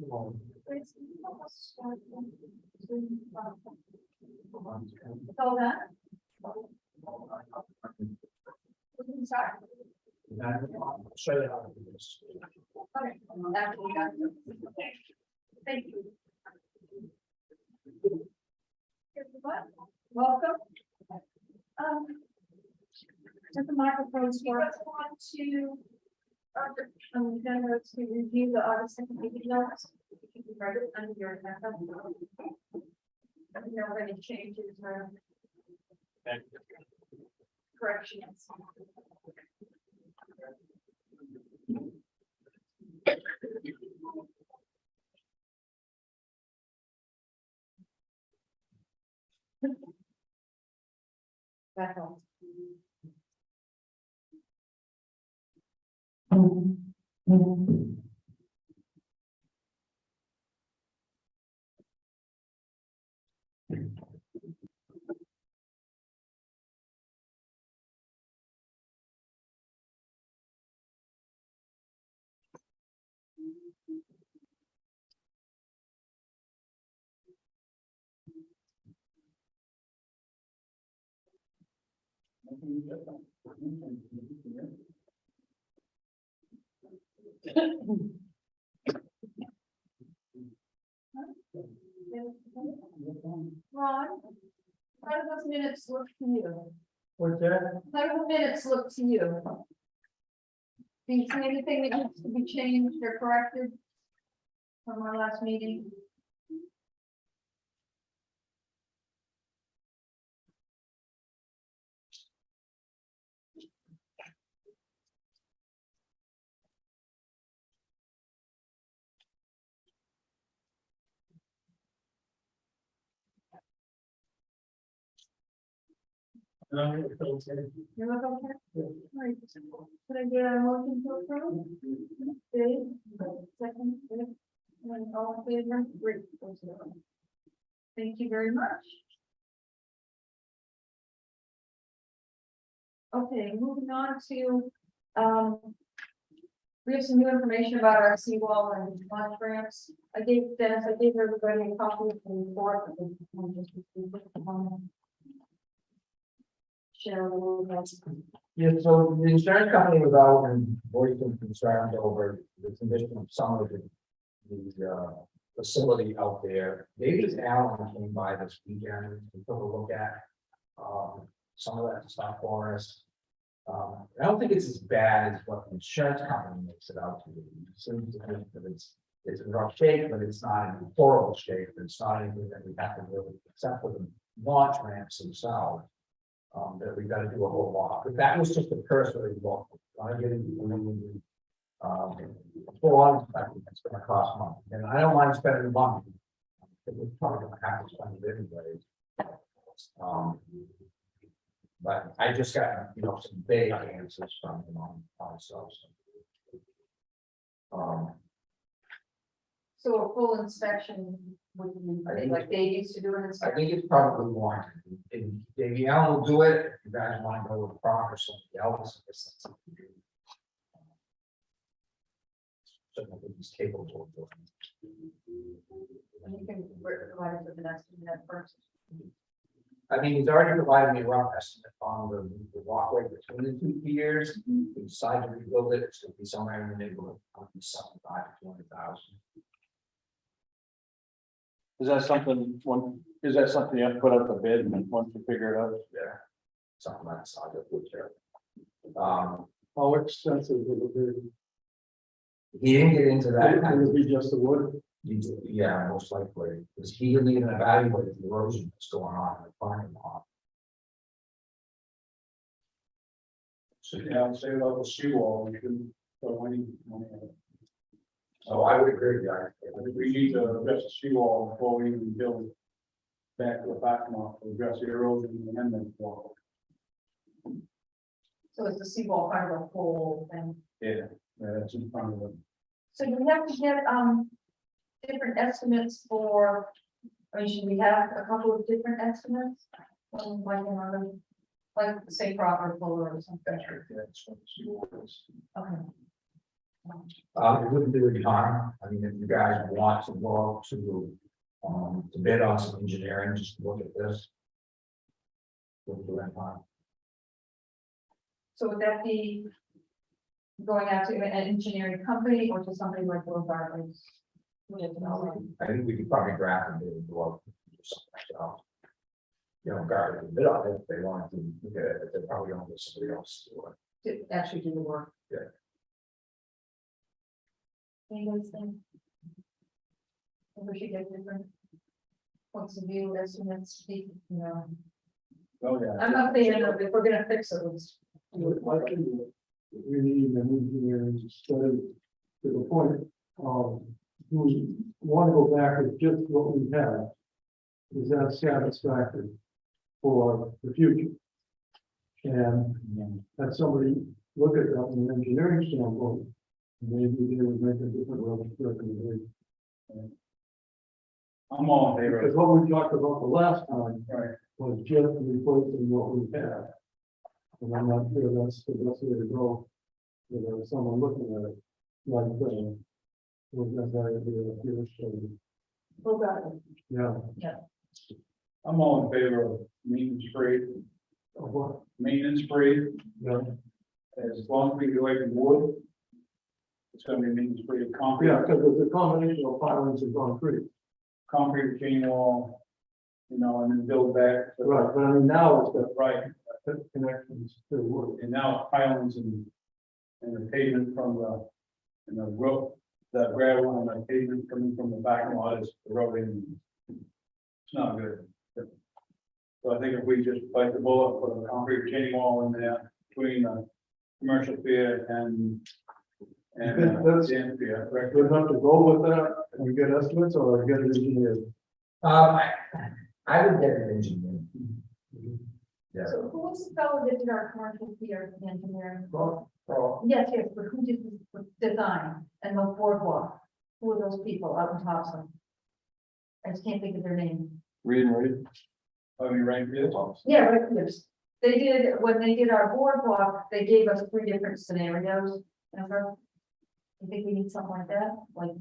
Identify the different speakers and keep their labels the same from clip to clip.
Speaker 1: So that. We can start.
Speaker 2: Show you how to do this.
Speaker 1: Okay. After we got you. Thank you. Welcome. At the microphones for want to to review the August 2nd meeting notes. You can write it under your agenda. If there are any changes or corrections. That helps. Ron, how do those minutes look to you?
Speaker 2: What's that?
Speaker 1: How do the minutes look to you? Do you see anything that needs to be changed or corrected from our last meeting? You look okay? Right. Could I get a motion to approve? Dave, second, and all in favor? Great. Thank you very much. Okay, moving on to, we have some new information about our seawall and launch ramps. I gave Dennis, I gave everybody a copy of the report. Share a little bit.
Speaker 2: Yeah, so the insurance company was out and voicing concerns over the condition of some of the facility out there. David Allen came by this weekend and took a look at some of that stuff for us. I don't think it's as bad as what the insurance company makes it out to be. It seems to think that it's in rough shape, but it's not in horrible shape. It's not anything that we have to really, except for the launch ramps themselves. That we got to do a whole lot, but that was just a cursory look. I get into full on inspection, it's going to cost money, and I don't mind spending money. We're probably going to have to spend it anyway. But I just got some vague answers from him on stuff.
Speaker 1: So a full inspection would be like they used to do an
Speaker 2: I
Speaker 1: inspection?
Speaker 2: think it's probably warranted. And Davey Allen will do it. If you guys want to go with Prong or somebody else, it's something to do. Certainly he's capable of doing it.
Speaker 1: And you can provide us with an estimate first.
Speaker 2: I mean, he's already provided me a rough estimate on the walkway between the two piers. We decided to rebuild it. It's going to be somewhere in the neighborhood of 75 to 200,000.
Speaker 3: Is that something you have to put up a bid and once you figure it out?
Speaker 2: Yeah, something like that. Would care.
Speaker 3: How expensive would it
Speaker 2: He didn't get into that.
Speaker 3: be? Would it be just the wood?
Speaker 2: Yeah, most likely, because he didn't even evaluate the erosion that's going on in the parking lot.
Speaker 3: So yeah, say about the seawall, we can throw any money at it.
Speaker 2: So I would agree with that.
Speaker 3: We need to address the seawall before we even build back to the parking lot to address the erosion and then wall.
Speaker 1: So it's the seawall kind of a whole thing.
Speaker 3: Yeah, that's in front of them.
Speaker 1: So do we have to get different estimates for, I mean, should we have a couple of different estimates? Like the same proper floor or something?
Speaker 2: That's what the seawall is.
Speaker 1: Okay.
Speaker 2: It wouldn't do any harm. I mean, if you guys want to go to bid on some engineering, just look at this. Wouldn't do any harm.
Speaker 1: So would that be going out to an engineering company or to somebody like Will Bartley's?
Speaker 2: I think we could probably draft a bid and go out and do something else. You know, guard a bit on it if they wanted to look at it, they're probably going to get somebody else to do it.
Speaker 1: To actually do the work?
Speaker 2: Yeah.
Speaker 1: Anybody's think? We should get different points of view, estimates, you know,
Speaker 3: Oh, yeah.
Speaker 1: I'm not saying that if we're gonna fix it, let's do it.
Speaker 4: We need an engineering study to the point of, do we want to go back with just what we have? Is that satisfactory for the future? And have somebody look at that from an engineering standpoint, maybe they would make a different recommendation.
Speaker 3: I'm all in favor
Speaker 4: Because
Speaker 3: of,
Speaker 4: what we talked about the last time
Speaker 3: right,
Speaker 4: was just replacing what we have. And I'm not sure that's the best way to go. You know, someone looking at it, like, we're just going to do a few, so,
Speaker 1: Well, got it.
Speaker 4: yeah.
Speaker 3: I'm all in favor of maintenance free,
Speaker 4: Of what?
Speaker 3: maintenance free,
Speaker 4: Yeah,
Speaker 3: as long as we get away from wood. It's gonna be maintenance free of concrete.
Speaker 4: yeah, because it's a combination of pilings and concrete.
Speaker 3: Concrete retaining wall, you know, and then build back. to-
Speaker 4: Right, but I mean, now it's got
Speaker 3: Right,
Speaker 4: connections to wood.
Speaker 3: and now pilings and the pavement from and the road, the gravel and the pavement coming from the back lot is eroding. It's not good. So I think if we just bite the bullet, put a concrete retaining wall in there between the commercial pier and
Speaker 4: That's-
Speaker 3: the end pier, correct?
Speaker 4: Good enough to go with that and get estimates or get it engineered.
Speaker 2: I would get an engineer. Yeah.
Speaker 1: So who was the fellow that did our commercial theater engineering?
Speaker 2: Well,
Speaker 1: Yes, yes, but who did the design and the boardwalk? Who are those people out in Thompson? I just can't think of their name.
Speaker 3: Read. I mean, right here.
Speaker 1: Yeah, right, yes. They did, when they did our boardwalk, they gave us 3 different scenarios. Remember? I think we need something like that, like,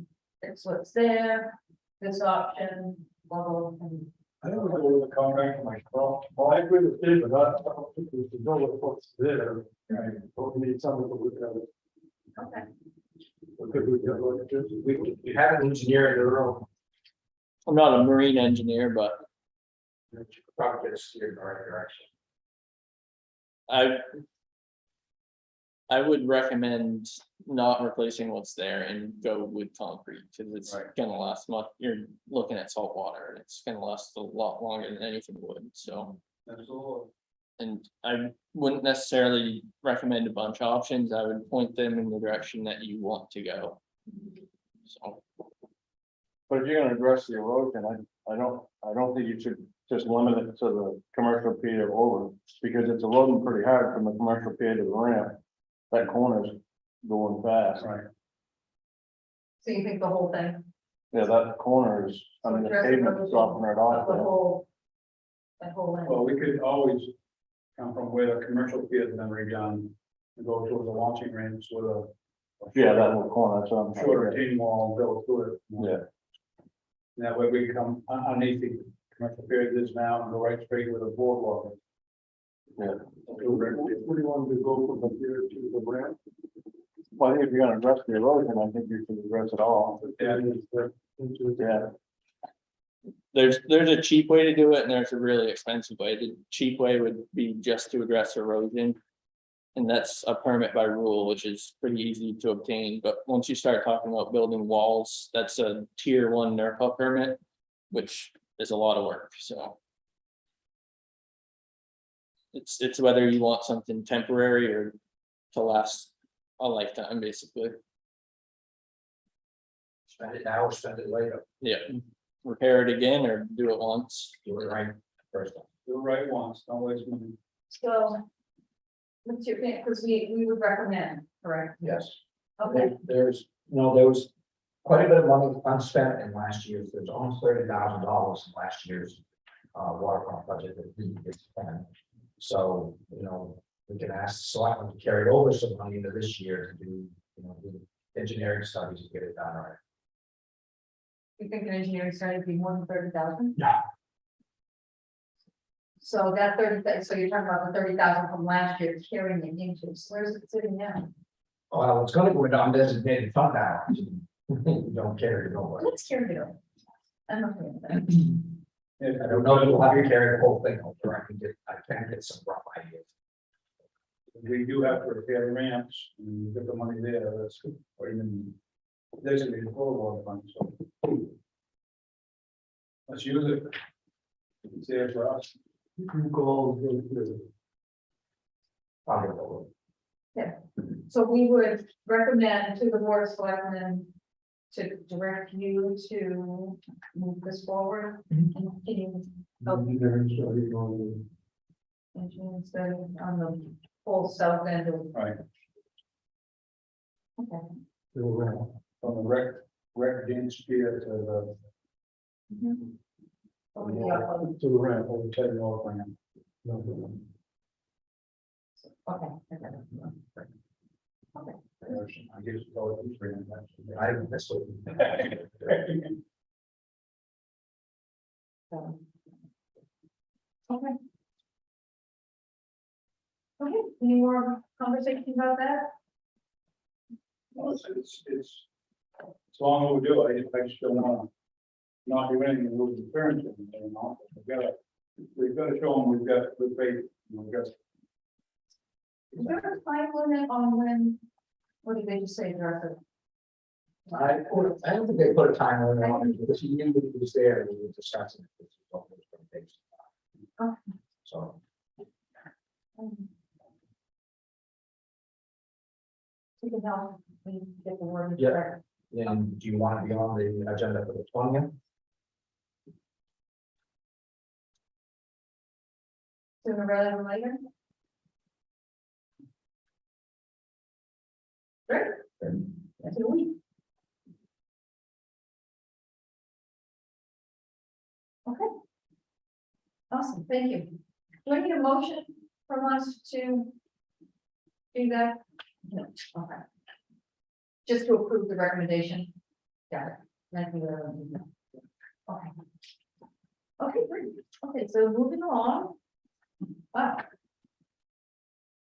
Speaker 1: it's what's there, this option, blah, blah, blah.
Speaker 3: I think we'll go with the contract, like,
Speaker 4: Well, I agree with David, I don't think we should go with what's there.
Speaker 3: right.
Speaker 4: But we need something to look at it.
Speaker 1: Okay.
Speaker 4: Because we get like just.
Speaker 2: we have an engineer in the room.
Speaker 5: I'm not a marine engineer, but
Speaker 2: You could probably get a steer in the right direction.
Speaker 5: I would recommend not replacing what's there and go with concrete, because it's
Speaker 3: Right.
Speaker 5: gonna last much, you're looking at salt water, and it's gonna last a lot longer than anything would, so.
Speaker 3: Absolutely.
Speaker 5: And I wouldn't necessarily recommend a bunch of options, I would point them in the direction that you want to go. So,
Speaker 6: But if you're gonna address the erosion, I don't think you should just limit it to the commercial pier over, because it's eroding pretty hard from the commercial pier to the ramp. That corner's going fast.
Speaker 3: Right.
Speaker 1: So you think the whole thing,
Speaker 6: Yeah, that corner is, I mean, the
Speaker 1: Address the
Speaker 6: pavement's
Speaker 1: erosion
Speaker 6: softening it
Speaker 1: of
Speaker 6: off
Speaker 1: the
Speaker 6: there.
Speaker 1: whole, that whole
Speaker 3: Well,
Speaker 1: end?
Speaker 3: we could always come from where the commercial pier has been redone and go towards the launching ramps with a.
Speaker 6: Yeah, that little corner, that's what I'm
Speaker 3: Short
Speaker 6: sure.
Speaker 3: retaining wall and build through it.
Speaker 6: Yeah,
Speaker 3: And that way we come underneath the commercial pier it is now and go right straight with a boardwalk.
Speaker 6: yeah.
Speaker 4: What do you want to go from here to the ramp?
Speaker 6: Well, I think if you're gonna address the erosion, I think you should address it all.
Speaker 3: Yeah.
Speaker 6: Yeah,
Speaker 5: there's a cheap way to do it, and there's a really expensive way. The cheap way would be just to address erosion. And that's a permit by rule, which is pretty easy to obtain, but once you start talking about building walls, that's a tier 1 NERPA permit, which is a lot of work, so. It's whether you want something temporary or to last a lifetime, basically.
Speaker 2: Spend it now or spend it later.
Speaker 5: Yeah, repair it again or do it once.
Speaker 2: Do it right first time.
Speaker 3: Do it right once, don't waste money.
Speaker 1: So, what's your, because we would recommend, correct?
Speaker 2: Yes.
Speaker 1: Okay,
Speaker 2: There's, there was quite a bit of money unspent in last year's, there's almost $30,000 in last year's waterfront budget that didn't get spent. So, we can ask the selectmen to carry over some money into this year to do, do engineering studies to get it done right.
Speaker 1: You think an engineering study would be more than 30,000?
Speaker 2: Yeah.
Speaker 1: So that 30, so you're talking about the 30,000 from last year carrying it into, so where's it sitting now?
Speaker 2: Well, it's gonna go into undesignated fund balance. You don't carry it over.
Speaker 1: Let's carry it over. I'm okay with that.
Speaker 3: Yeah,
Speaker 2: I don't know if you'll have to carry the whole thing over. I can get some rough ideas.
Speaker 3: we do have to repair the ramps, and we get the money there, that's, or even designated for water fund, so. Let's use it. It's there for us.
Speaker 4: You can go to
Speaker 2: I'll get it over.
Speaker 1: So we would recommend to the board of selectmen to direct you to move this forward and continue
Speaker 4: engineering study on
Speaker 1: engineering study on the whole south end of.
Speaker 3: Right,
Speaker 1: Okay.
Speaker 4: the ramp.
Speaker 3: from the rec dance pier to the.
Speaker 1: Mhm. Oh, yeah,
Speaker 4: To the ramp, over
Speaker 3: Take it all from him.
Speaker 1: okay.
Speaker 3: I guess it's all these ramps.
Speaker 2: I that's what.
Speaker 1: So. Okay. Okay, any more conversation about that?
Speaker 3: Well, it's long overdue, I just don't wanna not do anything and lose the furniture, you know, we've got to show them we've got good faith, we've got.
Speaker 1: Is there a time limit on when, what did they just say, Director?
Speaker 2: I don't think they put a time limit on it because he knew that he was there and we were discussing it.
Speaker 1: Okay.
Speaker 2: So,
Speaker 1: You can help me get the word.
Speaker 2: Yeah.
Speaker 1: correct.
Speaker 2: and do you want to be on the agenda for the 20th?
Speaker 1: Sooner rather than later? Great, that's a week. Okay. Awesome, thank you. Do I need a motion from us to do that? No, okay. Just to approve the recommendation? Got it. Thank you. Okay. Okay, great. Okay, so moving along. Wow.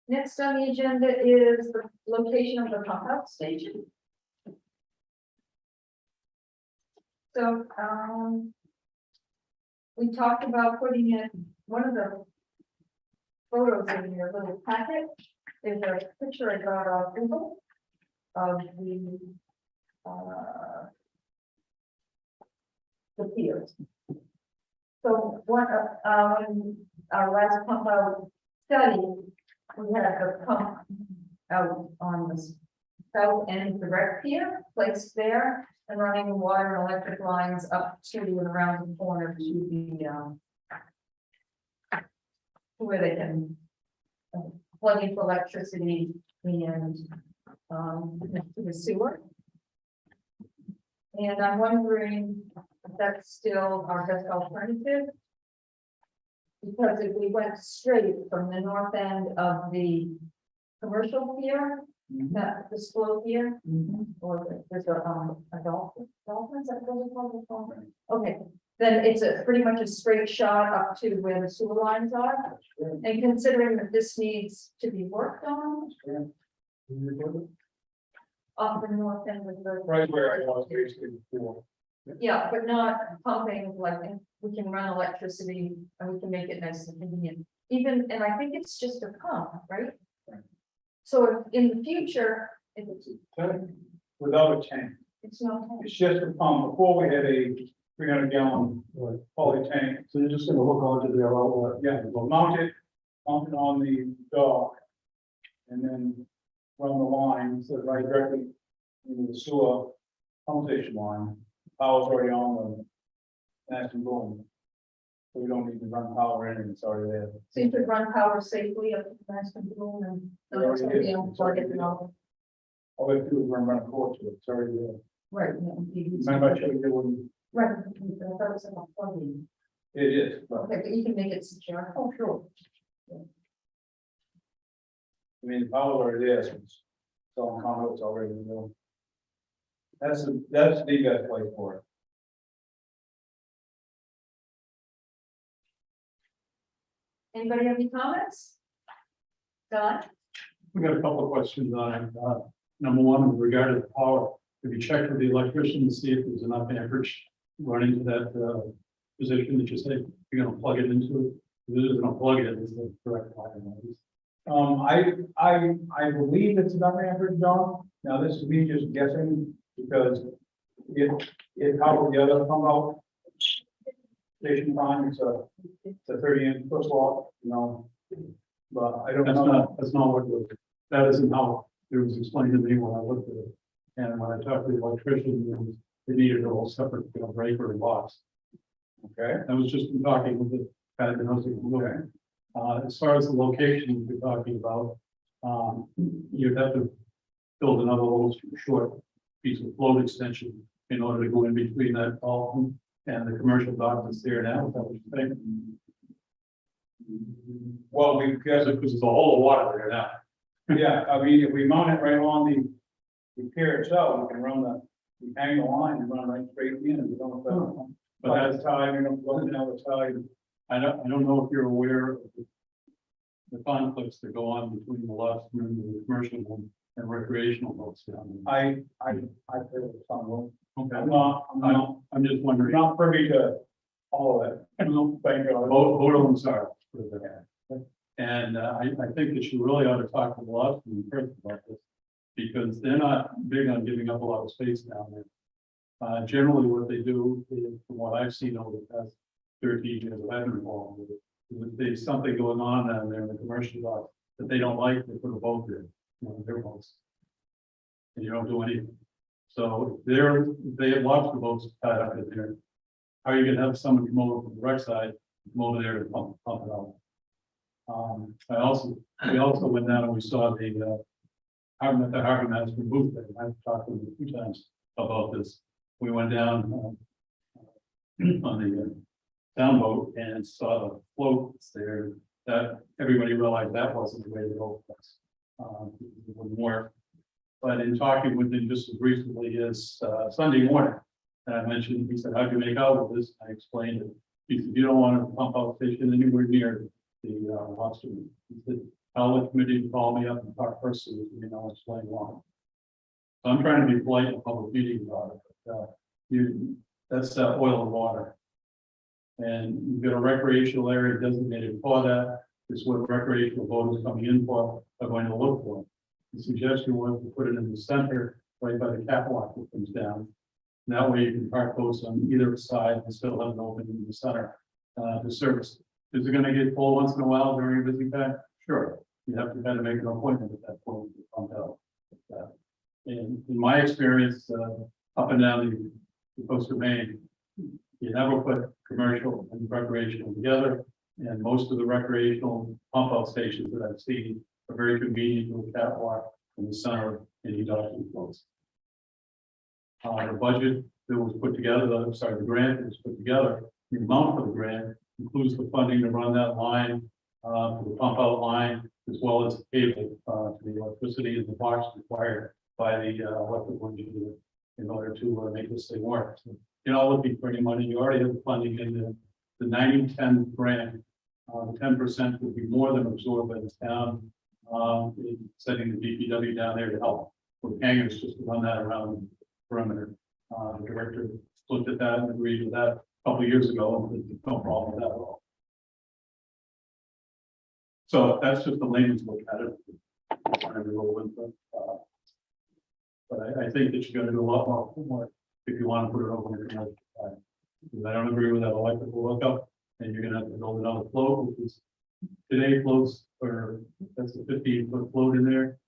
Speaker 1: Next on the agenda is the location of the pump out station. So, we talked about putting in one of the photos in your little packet. There's a picture I got off Google of the piers. So one of, our last pump out study, we had a pump out on the south end of the rec pier, placed there, and running water and electric lines up to and around the corner to the, where they can plug into electricity and, to the sewer. And I'm wondering if that's still our best alternative. Because if we went straight from the north end of the commercial pier, that the slope here, or there's a dolphin, dolphins, that goes across the pond. Okay, then it's a pretty much a straight shot up to where the sewer lines are. And considering that this needs to be worked on off the north end of the.
Speaker 3: Right where I was basically before.
Speaker 1: Yeah, but not pumping, like, we can run electricity and we can make it nice and convenient. Even, and I think it's just a pump, right? So if in the future, if it's,
Speaker 3: Without a tank,
Speaker 1: it's not.
Speaker 3: it's just a pump, before we had a 300-gallon
Speaker 4: Right.
Speaker 3: poly tank,
Speaker 4: So you're just gonna hook onto their outlet.
Speaker 3: yeah, we'll mount it on the dock. And then run the line, so right directly into the sewer pump station line, power's already on the Aston boom. So we don't need to run power in, it's already there.
Speaker 1: So you could run power safely up to the master boom and.
Speaker 3: Already
Speaker 1: somebody
Speaker 3: did.
Speaker 1: else plug it and all.
Speaker 3: All we have to do is run a cord to it, it's already there.
Speaker 1: Right. Yeah, you use-
Speaker 3: Remember I showed you when
Speaker 1: Right, I thought it was about plugging.
Speaker 3: it is, but
Speaker 1: Okay, but you can make it secure. Oh, sure.
Speaker 3: I mean, the power's already there, so it's all conduits already there. That's the best way for it.
Speaker 1: Anybody have any comments? Don?
Speaker 4: We got a couple of questions on it. Number one, with regard to the power, have you checked with the electrician to see if there's enough amperage running to that position that you say you're gonna plug it into? If it isn't gonna plug it, is the correct line?
Speaker 3: I believe it's about amperage, John. Now, this is me just guessing, because it how the other pump out. Station time, it's a 30-inch foot wall, you know. But I don't know.
Speaker 4: That's not what, that isn't how it was explained to me when I looked at it. And when I talked to the electrician, they needed a whole separate, breaker and box.
Speaker 3: Okay,
Speaker 4: I was just talking with the guy that knows it. As far as the location we're talking about, you'd have to build another little short piece of float extension in order to go in between that Dalton and the commercial dock that's there now. Is that what you think?
Speaker 3: well, we guess,
Speaker 4: Because there's a hole of water there now.
Speaker 3: yeah, I mean, if we mount it right on the pier itself, we can run we hang the line and run right straight in, and we don't,
Speaker 4: But
Speaker 3: by
Speaker 4: that's,
Speaker 3: the time, you don't go down the side.
Speaker 4: I don't know if you're aware of the conflicts that go on between the lobster and the commercial one and recreational boats down there.
Speaker 3: I feel it's on.
Speaker 4: Okay,
Speaker 3: I'm
Speaker 4: I'm just wondering.
Speaker 3: not privy to all of it. Thank God.
Speaker 4: Both of them are. And I think that you really ought to talk to the lobstermen first about this, because they're not big on giving up a lot of space down there. Generally, what they do is, from what I've seen over the past 13 years of having involved with it, is if there's something going on down there in the commercial dock that they don't like, they put a boat there, their boats. And you don't do anything. So they have lobster boats tied up in there. How are you gonna have someone come over from the wreck side, come over there to pump it out? We also went down and we saw the harbor master booth there. I've talked to them a few times about this. We went down on the down boat and saw the floats there, that everybody realized that wasn't the way to go. It wouldn't work. But in talking with him just as recently as Sunday morning, and I mentioned, he said, how'd you make out with this? I explained it. He said, you don't want a pump out station anywhere near the lobster. He said, I'll let the committee call me up and talk personally, explain why. So I'm trying to be polite in a public meeting about it, but that's oil and water. And you've got a recreational area designated for that. This is what recreational boaters coming in for are going to look for. The suggestion was to put it in the center, right by the catwalk that comes down. And that way you can park boats on either side and still have an opening in the center to service. Is it going to get full once in a while during a busy time? Sure. You have to kind of make an appointment at that point to pump out. And in my experience, up and down the coast of Maine, you never put commercial and recreational together. And most of the recreational pump out stations that I've seen are very convenient with catwalk in the center and you don't floats. The budget that was put together, the grant that was put together, the amount for the grant includes the funding to run that line, for the pump out line, as well as the cable to the electricity and the box required by the electrical engineer in order to make this thing work. So you're not looking for any money. You already have the funding in the 90-10 grant. The 10% would be more than absorbed by the town, sending the DPW down there to help with hangers just to run that around the perimeter. The director looked at that and agreed with that a couple of years ago, and there's no problem with that at all. So that's just the layman's look at it. But I think that you're going to do a lot more homework if you want to put it over in commercial side. Because I don't agree with that electrical hookup, and you're going to have to build another float, which is today floats, or that's a 15-foot float in there.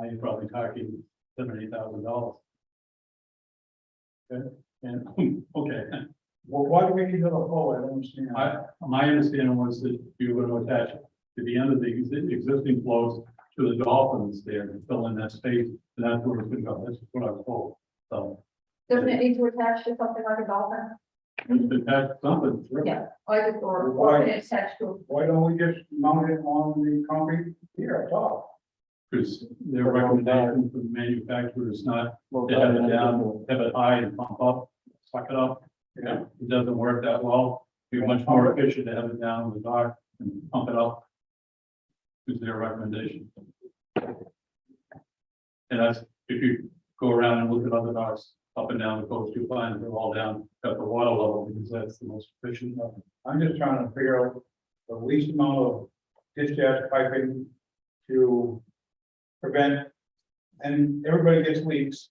Speaker 4: You're probably talking $70,000. Okay, and okay.
Speaker 3: Well, why do we need another float? I don't understand.
Speaker 4: My understanding was that you were going to attach it to the end of the existing floats to the dolphins there and fill in that space, and that's where it's going to go. That's what I was told. So
Speaker 1: Doesn't it need to attach to something like a dolphin?
Speaker 4: attach something. Sure.
Speaker 1: Yeah, I just, or can it attach to,
Speaker 3: Why don't we just mount it on the concrete here at top? Because their recommendation from the manufacturer is not
Speaker 6: Well,
Speaker 3: to have it down, have it high and pump up, suck it up. Yeah, it doesn't work that well. Be much more efficient to have it down in the dock and pump it up. Is their recommendation. And that's, if you go around and look at other docks up and down the coast, you'll find they're all down at the water level, because that's the most efficient. I'm just trying to figure out the least amount of discharge piping to prevent, and everybody gets leaks,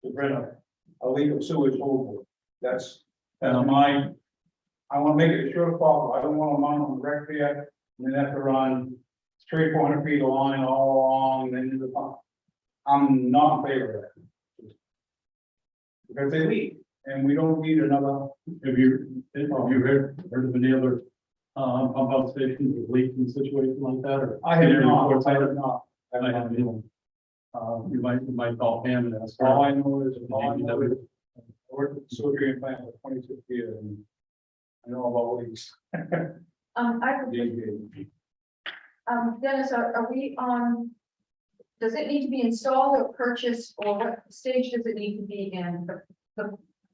Speaker 3: to prevent a leak of sewage over. That's my, I want to make it as short as possible. I don't want to mount on the wreck pier and then have to run straight 400 feet of line all along and then into the pump. I'm not in favor of that. Because they leak, and we don't need another. Have you heard of any other pump out stations with leaking situation like that? Or I have not. I have not. I haven't either. You might call Pam and ask her. All I know is I worked at the sewer treatment plant for 26 years, and I know about leaks.
Speaker 1: Dennis, are we on? Does it need to be installed or purchased, or what stage does it need to be in the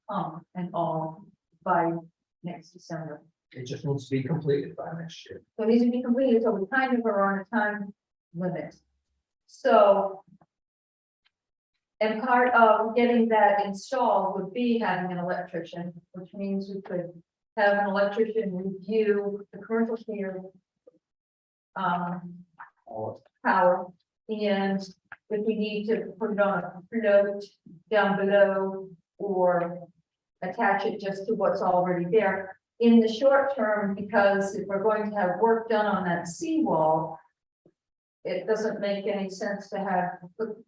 Speaker 1: pump and all by next December?
Speaker 2: It just needs to be completed by next year.
Speaker 1: So it needs to be completed, so we kind of are on a time limit. So. And part of getting that installed would be having an electrician, which means we could have an electrician review the commercial tier. Power, and if we need to put it on a note down below or attach it just to what's already there. In the short term, because if we're going to have work done on that seawall, it doesn't make any sense to have,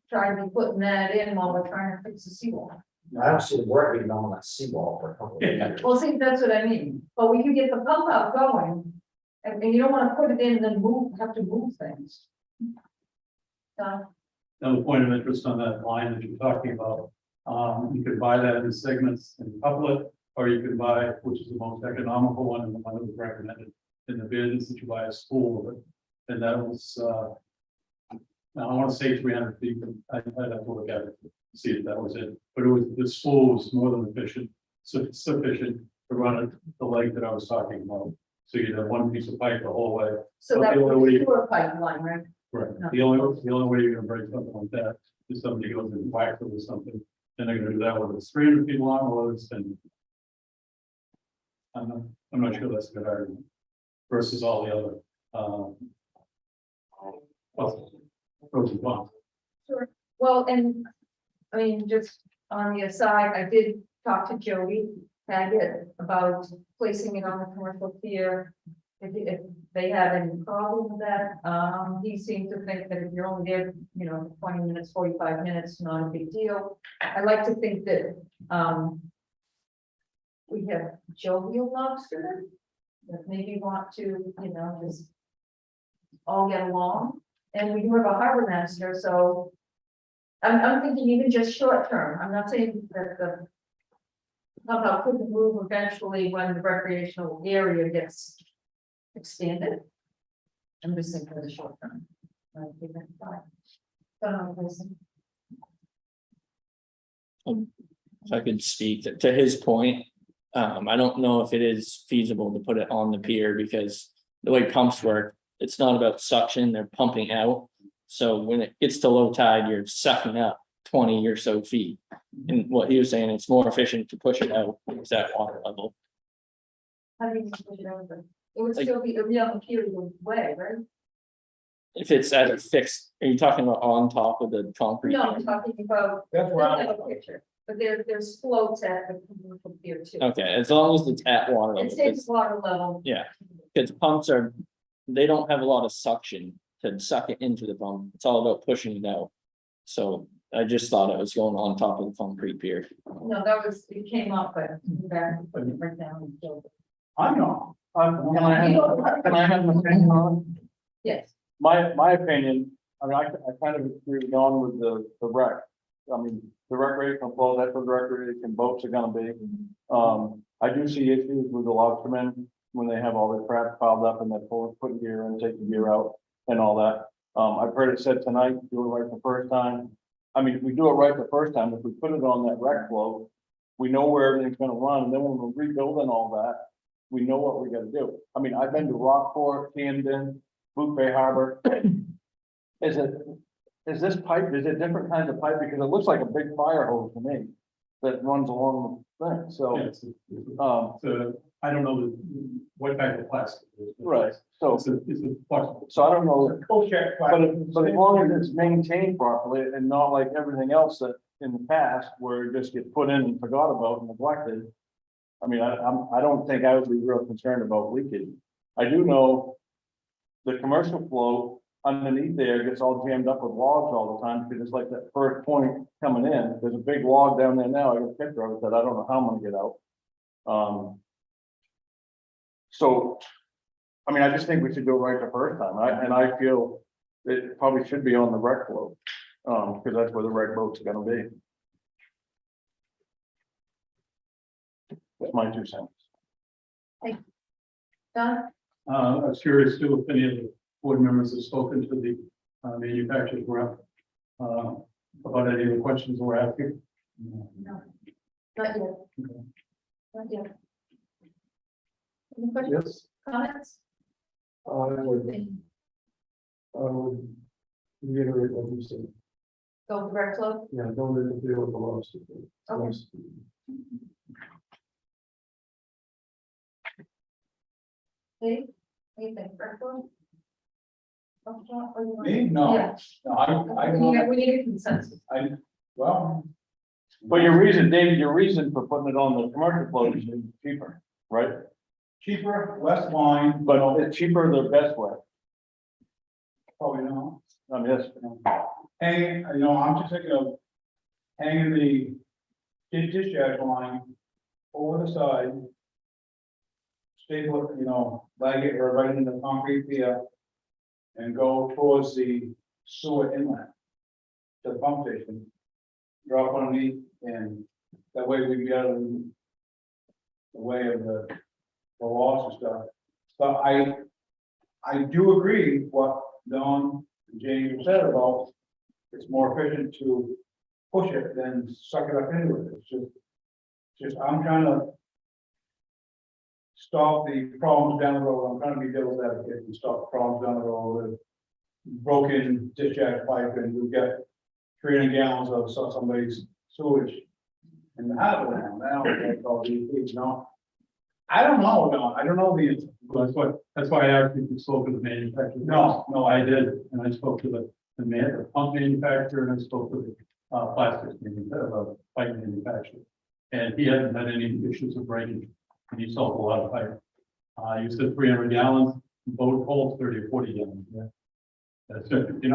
Speaker 1: try to be putting that in while we're trying to fix the seawall.
Speaker 2: I don't see the work being done on that seawall for a couple of years.
Speaker 1: Well, see, that's what I mean, but we can get the pump out going, and you don't want to put it in and then have to move things.
Speaker 3: Another point of interest on that line that you're talking about, you could buy that in segments in public, or you could buy, which is the most economical one and the one that was recommended in the bids, that you buy a spool of it. And that was, now I want to say 300 feet, but I'd have to look at it to see if that was it. But it was, the spool was more than efficient, sufficient to run it the length that I was talking about. So you'd have one piece of pipe the whole way.
Speaker 1: So
Speaker 3: But
Speaker 1: that
Speaker 3: the only way
Speaker 1: was
Speaker 3: you-
Speaker 1: your pipeline, right?
Speaker 3: Right,
Speaker 1: No.
Speaker 3: the only way you're gonna break something like that is somebody goes and whacks it with something, and they're gonna do that whether it's 300 feet long or whether it's 10. I'm not sure that's a good argument versus all the other, well, pros and cons.
Speaker 1: Sure. Well, and I mean, just on the aside, I did talk to Jody Taggett about placing it on the commercial pier. If they have any problem with that, he seemed to think that if you're only there, 20 minutes, 45 minutes, not a big deal. I like to think that, we have jovial lobster that maybe want to, just all get along. And we do have a harbor master, so I'm thinking even just short term. I'm not saying that the somehow couldn't move eventually when the recreational area gets expanded. I'm just thinking for the short term. Give that thought.
Speaker 5: If I could speak to his point, I don't know if it is feasible to put it on the pier because the way pumps work, it's not about suction, they're pumping out. So when it gets to low tide, you're sucking up 20 or so feet. And what he was saying, it's more efficient to push it out at that water level.
Speaker 1: How do you push it over? It would still be a real period way, right?
Speaker 5: If it's at a fixed, are you talking about on top of the concrete?
Speaker 1: No, I'm talking about,
Speaker 2: That's
Speaker 1: I
Speaker 2: where
Speaker 1: don't
Speaker 2: I'm,
Speaker 1: have a picture, but there's floats at the commercial pier too.
Speaker 5: Okay, as long as it's at water
Speaker 1: It
Speaker 5: level.
Speaker 1: stays
Speaker 5: 'cause-
Speaker 1: water level.
Speaker 5: Yeah, because pumps they don't have a lot of suction to suck it into the pump. It's all about pushing it out. So I just thought it was going on top of the concrete pier.
Speaker 1: No, it came up, but back, put it right down and killed it.
Speaker 3: I'm not.
Speaker 6: Can I have an opinion on it?
Speaker 1: Yes,
Speaker 6: My opinion, I mean, I kind of agree with Don with the wreck. I mean, the recreational flow, that's what recreation boats are gonna be. I do see issues with the lobstermen when they have all their crap piled up and they're putting gear in, taking gear out and all that. I've heard it said tonight, do it right the first time. I mean, if we do it right the first time, if we put it on that rec flow, we know where everything's gonna run, and then when we're rebuilding all that, we know what we gotta do. I mean, I've been to Rockport, Camden, Boot Bay Harbor. Is this pipe, is it different kinds of pipe? Because it looks like a big fire hose to me that runs along the thing, so,
Speaker 3: Yes.
Speaker 6: um,
Speaker 3: I don't know what type of plastic. it is.
Speaker 6: right, so,
Speaker 3: It's a flexible.
Speaker 6: so I don't know.
Speaker 2: Co-check.
Speaker 6: But as long as it's maintained properly and not like everything else that in the past where it just gets put in and forgot about and neglected. I mean, I don't think I would be real concerned about leakage. I do know the commercial flow underneath there gets all jammed up with logs all the time because it's like that first point coming in. There's a big log down there now. I got a picture of it that I don't know how I'm gonna get out. So, I mean, I just think we should do it right the first time, and I feel it probably should be on the rec float, because that's where the rec boats are gonna be. That's my 2 cents.
Speaker 1: Don,
Speaker 3: I was curious too, if any of the board members have spoken to the manufacturer's rep about any of the questions we're asking.
Speaker 1: no, not yet. Not yet. Any questions,
Speaker 4: Yes,
Speaker 1: comments?
Speaker 4: I would reiterate what you said.
Speaker 1: Go direct flow.
Speaker 4: Yeah, don't interfere with the laws.
Speaker 1: Okay. Dave, anything, direct flow?
Speaker 2: Me? No.
Speaker 1: Yeah.
Speaker 2: No, I,
Speaker 1: We need a consensus.
Speaker 2: well.
Speaker 6: But your reason, David, your reason for putting it on the commercial float is cheaper, right?
Speaker 2: Cheaper, less line,
Speaker 6: But it's cheaper the best way.
Speaker 2: probably not.
Speaker 6: I mean, yes,
Speaker 2: Hanging, I'm just thinking of hanging the discharge line over the side. Staple it, lag it right into the concrete pier. And go towards the sewer inlet. To the pump station. Drop underneath and that way we'd be out of the way of the loss and stuff. But I do agree what Don and James said about it's more efficient to push it than suck it up into it. It's just I'm trying to stop the problems down the road. I'm trying to be devil's advocate and stop the problems down the road with broken discharge pipe and we've got 300 gallons of somebody's sewage in the house now. I don't know, Don. I don't know the answer.
Speaker 3: Well, that's why I asked if you spoke to the manufacturer. No, I did, and I spoke to the pump manufacturer, and I spoke to the plastics pipe manufacturer. And he hasn't had any issues of breakage, and he sold a lot of pipe. You said 300 gallons, boat holds 30 or 40 gallons. Yeah. That's it. You're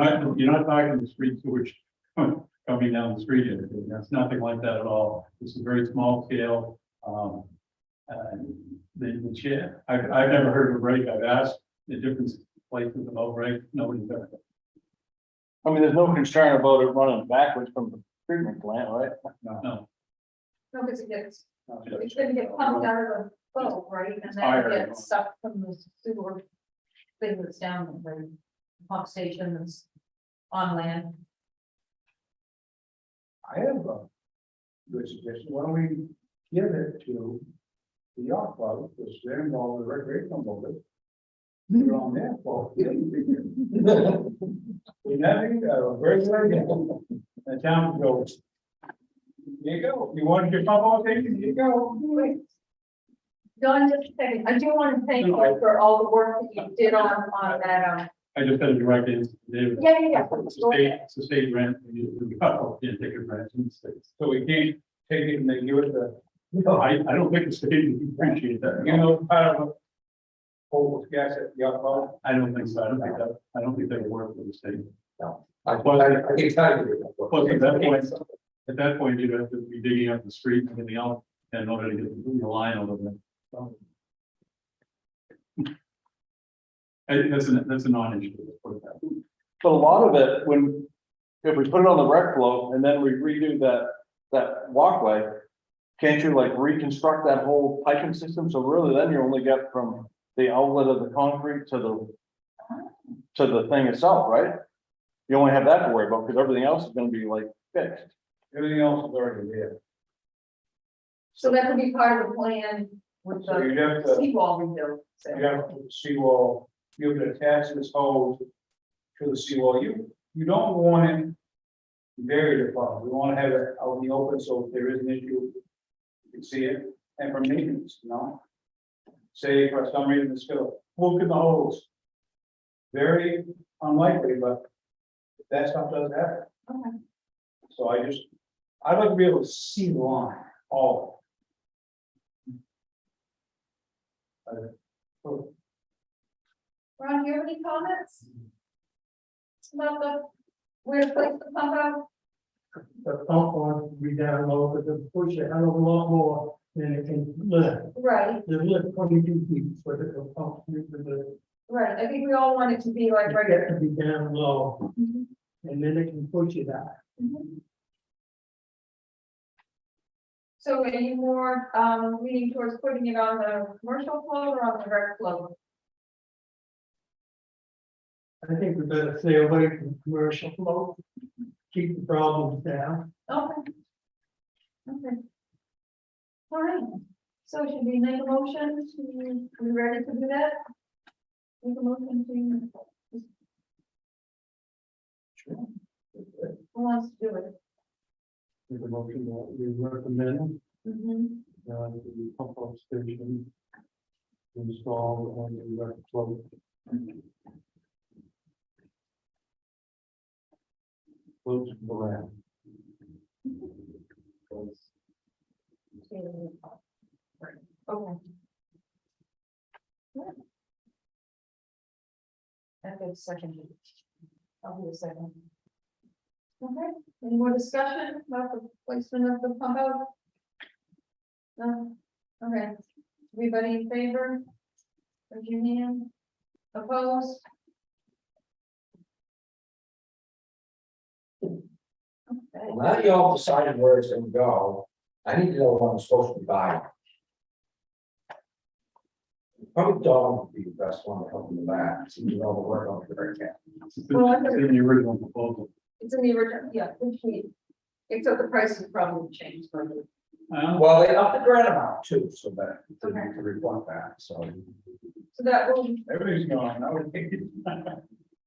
Speaker 3: not talking the street sewage coming down the street. That's nothing like that at all. This is very small scale. The chair, I've never heard of a break. I've asked the different places about break. Nobody's ever.
Speaker 6: I mean, there's no concern about it running backwards from the treatment plant, right?
Speaker 3: No.
Speaker 1: No, because it's gonna get pumped out of the boat, right? And then
Speaker 3: Fire.
Speaker 1: it gets sucked from the sewer thing that's down the pump station that's on land.
Speaker 2: I have a good suggestion. Why don't we give it to the yacht club, because they're involved with recreational boat. They're on their fault. We having a very good idea. The town goes. Here you go. You want your pump all taken? Here you go.
Speaker 1: Don, just a second, I do want to thank you for all the work that you did on that,
Speaker 3: I just had a direct answer. to David.
Speaker 1: yeah.
Speaker 3: It's a state grant. We can't take a grant in the states.
Speaker 2: So we can't take it and then give it the,
Speaker 3: No, I don't think the state would appreciate that.
Speaker 2: part of. Hold gas at the yacht club.
Speaker 3: I don't think so. I don't think that would work for the state.
Speaker 2: I can tell you.
Speaker 3: Plus, at that point, you'd have to be digging up the street and everything else in order to get the line over there. So. That's a non-issue. let's put it that way.
Speaker 6: But a lot of it, if we put it on the rec float and then we redo that walkway, can't you like reconstruct that whole piping system? So really then you only get from the outlet of the concrete to the thing itself, right? You only have that to worry about, because everything else is gonna be like fixed.
Speaker 3: Everything else is already there.
Speaker 1: So that could be part of the plan with
Speaker 3: So you have
Speaker 1: the
Speaker 3: to,
Speaker 1: seawall rebuild. so.
Speaker 3: you have to put the seawall, you have to attach this hose to the seawall. You don't want it buried above. We want to have it out in the open, so if there is an issue, you can see it. And for maintenance, you know? Say for some reason it's gonna hook in the hose. Very unlikely, but that stuff does happen.
Speaker 1: Okay.
Speaker 3: So I'd like to be able to see the line, all of it.
Speaker 1: Ron, do you have any comments? About the, where to place the pump out?
Speaker 4: The pump wants to be down low, because it push it out a lot more than it can lift.
Speaker 1: Right,
Speaker 4: The lift 22 feet, so that the pump with the,
Speaker 1: right, I think we all want it to be like right
Speaker 4: get
Speaker 1: here.
Speaker 4: to be down low,
Speaker 1: Mhm,
Speaker 4: and then it can push it out.
Speaker 1: mhm. So are you more, leaning towards putting it on the commercial flow or on the direct flow?
Speaker 4: I think we better stay away from commercial flow, keep the problems down.
Speaker 1: Okay. Okay. All right, so should we make a motion to, we ready to do that? Make a motion to. Who wants to do it?
Speaker 4: With the motion that we recommend,
Speaker 1: Mhm.
Speaker 4: the pump up station installed on the direct flow. Close to the land.
Speaker 1: Okay. That's a second. I'll do a second. Okay, any more discussion about the placement of the pump out? No, okay, everybody in favor? Raise your hand. Opposed? Okay.
Speaker 2: Well, now that y'all decided where it's gonna go, I need to know what I'm supposed to be buying. Probably Dawn would be the best one to help me with that, see you all the work on the very cap.
Speaker 1: Well, I think-
Speaker 3: In the original proposal.
Speaker 1: It's in the original, yeah, which we, except the prices probably changed, but
Speaker 2: Well, they upped the grant amount too, so that,
Speaker 1: Okay.
Speaker 2: to reflect that, so.
Speaker 1: so that will,
Speaker 3: Everything's gone, I would think.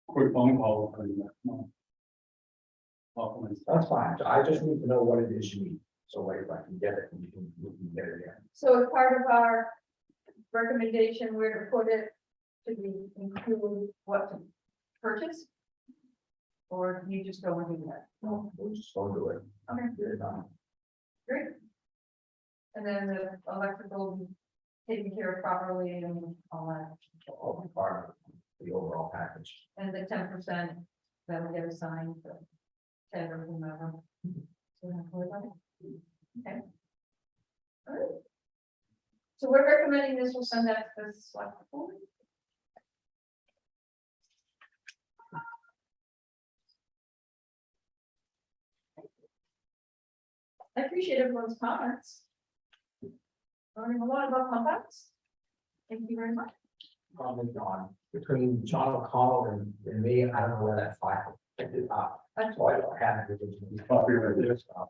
Speaker 3: Quick phone call.
Speaker 2: That's fine, I just need to know what it is you need, so like if I can get it, we can get it in.
Speaker 1: so as part of our recommendation, where to put it, should we include what to purchase? Or you just go and do that?
Speaker 2: No, we'll just go do it.
Speaker 1: Okay.
Speaker 2: Get it done.
Speaker 1: Great. And then the electrical taken care of properly and all that,
Speaker 2: All be part of the overall package.
Speaker 1: and the 10% that'll get assigned to Ted or whomever. So that's what I got. Okay. All right. So we're recommending this, we'll send that to the select board. I appreciate everyone's comments. Learning a lot about pump outs. Thank you very much.
Speaker 2: Probably John, between John O'Connell and me, I don't know where that file ended up. That's why I don't have it. He's probably right there. So.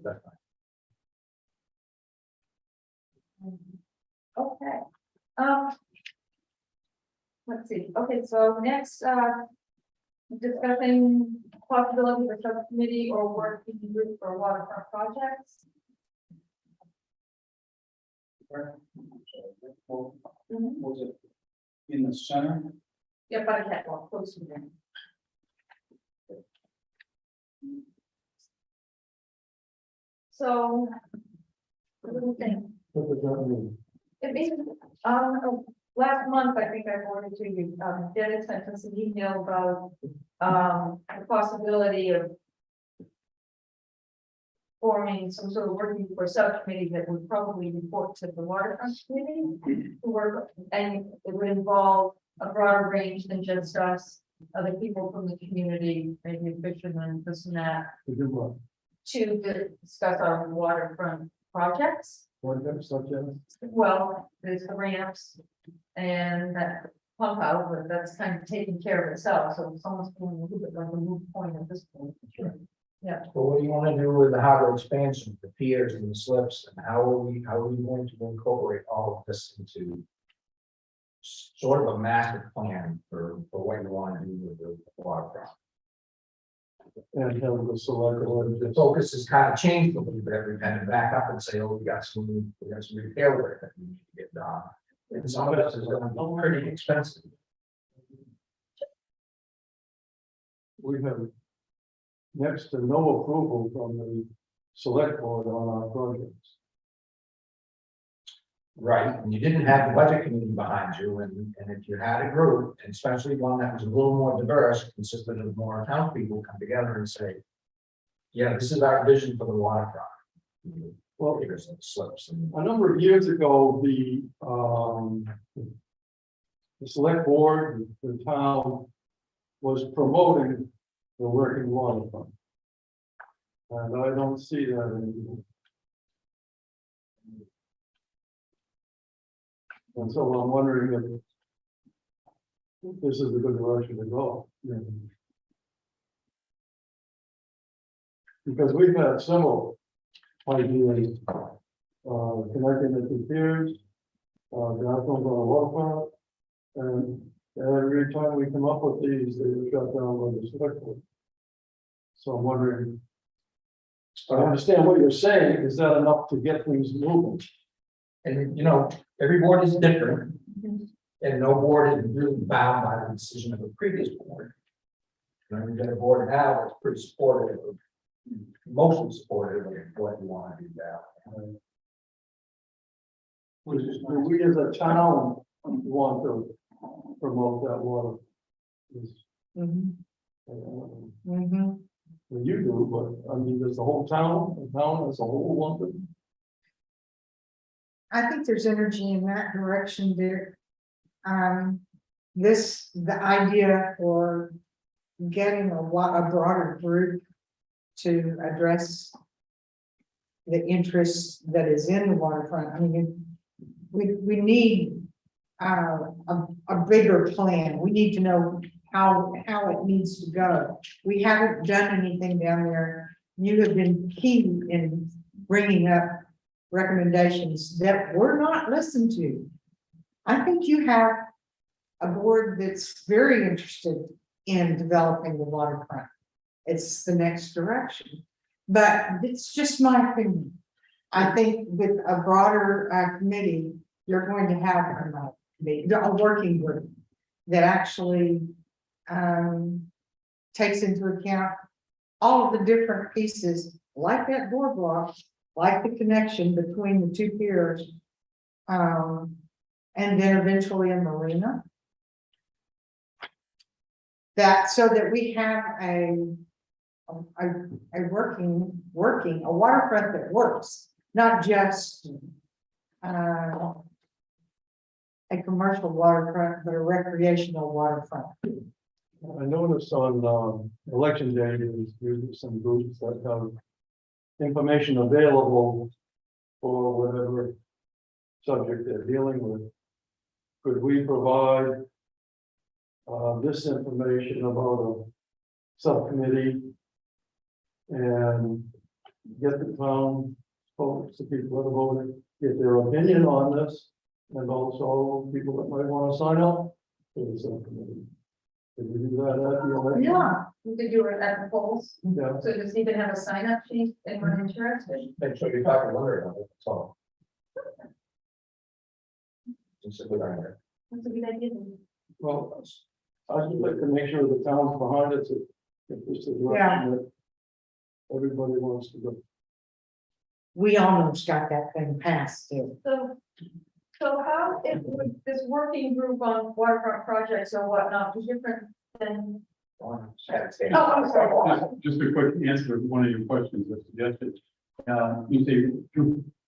Speaker 2: That's fine.
Speaker 1: Okay. Let's see, okay, so next, discussing possibility of a subcommittee or working group for waterfront projects.
Speaker 3: Was it in the center?
Speaker 1: Yeah, by the catwalk, close to them. So. What do you think?
Speaker 4: What does that mean?
Speaker 1: It means, last month, I think I forwarded to you, Dennis sent us an email about, the possibility of forming some sort of working for subcommittee that would probably report to the waterfront committee to work, and it would involve a broader range than just us, other people from the community, maybe fishermen, this and that,
Speaker 4: To do what?
Speaker 1: to discuss our waterfront projects.
Speaker 4: What them such as?
Speaker 1: Well, there's the ramps and pump out, but that's kind of taking care of itself, so it's almost being a little bit like a moot point at this point. Yeah,
Speaker 2: But what do you wanna do with the harbor expansion, the piers and the slips, and how are we going to incorporate all of this into sort of a master plan for what you wanna do with the waterfront?
Speaker 4: And have the select board
Speaker 2: The
Speaker 4: just,
Speaker 2: focus has kind of changed a little bit, we've had to back up and say, oh, we got some repair work that we need to get done. And some of this is gonna be pretty expensive.
Speaker 4: we have next to no approval from the select board on our projects.
Speaker 2: Right, and you didn't have the budget committee behind you, and if you had a group, and especially one that was a little more diverse, consisted of more town people come together and say, yeah, this is our vision for the waterfront. Well, here's the slips and.
Speaker 4: A number of years ago, the select board, the town was promoting the working waterfront. And I don't see that anymore. And so I'm wondering if this is a good direction to go. Because we've had several ideas, connecting the two piers, downtown on the waterfront. And every time we come up with these, they are shut down by the select board. So I'm wondering, I understand what you're saying, is that enough to get things moving?
Speaker 2: And, you know, every board is different, and no board is really bound by the decision of a previous board. You know, you've got a board now that's pretty supportive of, mostly supportive of what you want to do now.
Speaker 4: Do we as a town want to promote that water? Well, you do, but I mean, does the whole town, the town as a whole want to?
Speaker 7: I think there's energy in that direction there. The idea for getting a broader group to address the interest that is in the waterfront. I mean, we need a bigger plan. We need to know how it needs to go. We haven't done anything down there. You have been key in bringing up recommendations that were not listened to. I think you have a board that's very interested in developing the waterfront. It's the next direction, but it's just my opinion. I think with a broader committee, you're going to have a working group that actually takes into account all of the different pieces, like that boardwalk, like the connection between the two piers, and then eventually a marina. That so that we have a working waterfront that works, not just a commercial waterfront, but a recreational waterfront.
Speaker 4: I noticed on election day, there's some groups that have information available for whatever subject they're dealing with. Could we provide this information about a subcommittee and get the town folks, the people that are voting, get their opinion on this, and also people that might want to sign up for the subcommittee? Could we do that at the election?
Speaker 1: yeah, we could do it at the polls,
Speaker 4: Yeah.
Speaker 1: so just even have a sign up sheet, anyone interested?
Speaker 2: Make sure you're talking Larry about it, that's all. It's a good idea.
Speaker 1: That's a good idea.
Speaker 4: Well, I'd like to make sure the town's behind it, if this is the direction that everybody wants to go.
Speaker 7: We almost got that thing passed too.
Speaker 1: So how it would, this working group on waterfront projects or whatnot be different than? Oh, I'm sorry.
Speaker 3: Just a quick answer to one of your questions that suggested. You say,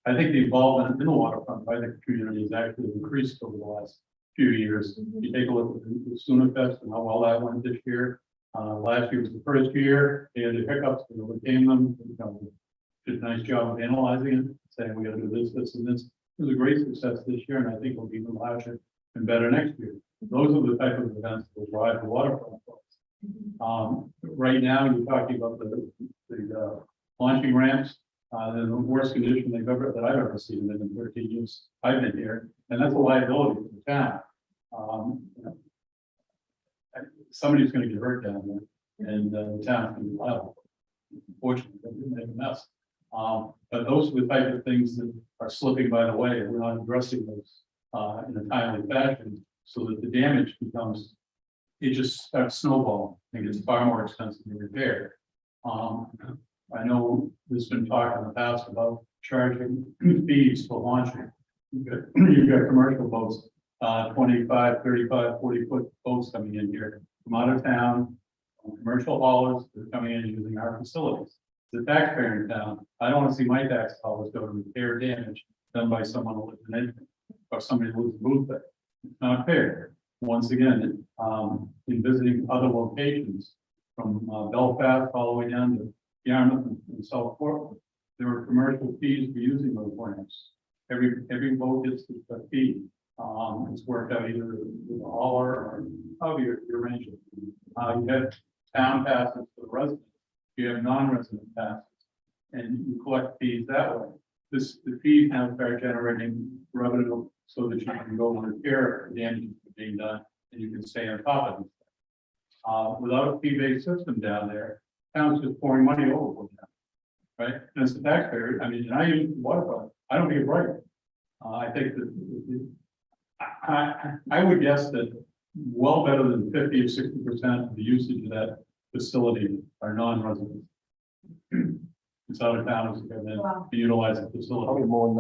Speaker 3: I think the involvement in the waterfront by the community has actually increased over the last few years. You take a look at the Sooner Fest and how well that went this year. Last year was the first year, they had the hiccups, we overcame them. Did a nice job of analyzing it, saying we gotta do this, this, and this. It was a great success this year, and I think it'll be even larger and better next year. Those are the type of events that will drive the waterfront. Right now, you're talking about the launching ramps, they're in the worst condition that I've ever seen them in 13 years I've been here, and that's a liability for the town. You know, somebody's gonna get hurt down there, and the town's gonna be liable. Unfortunately, they make a mess. But those are the type of things that are slipping by the way, and we're not addressing those in a timely fashion, so that the damage becomes, it just starts snowballing, and gets far more expensive to repair. I know there's been talk in the past about charging fees for launching. You've got commercial boats, 25, 35, 40-foot boats coming in here from out of town, commercial haulers that are coming in using our facilities. The taxpayer in town, I don't want to see my tax dollars go to repair damage done by someone who lives in anything, or somebody who lives in Booth. It's not fair. Once again, in visiting other locations from Belfast all the way down to Yarmouth and South Portland, there were commercial fees for using those ramps. Every boat gets a fee. It's worked out either with a hauler or how you arrange it. You have town passes for the residents. You have non-resident passes, and you collect fees that way. The fees now start generating revenue so that you can go and repair the damage that's being done, and you can stay on top of it. Without a fee-based system down there, town's just pouring money overboard now, right? And as a taxpayer, I mean, and I use the waterfront, I don't get it right. I think that I would guess that well better than 50 or 60% of the usage of that facility are non-residents. It's out of towners that come in
Speaker 1: Wow.
Speaker 3: to utilize the facility.
Speaker 6: Probably more than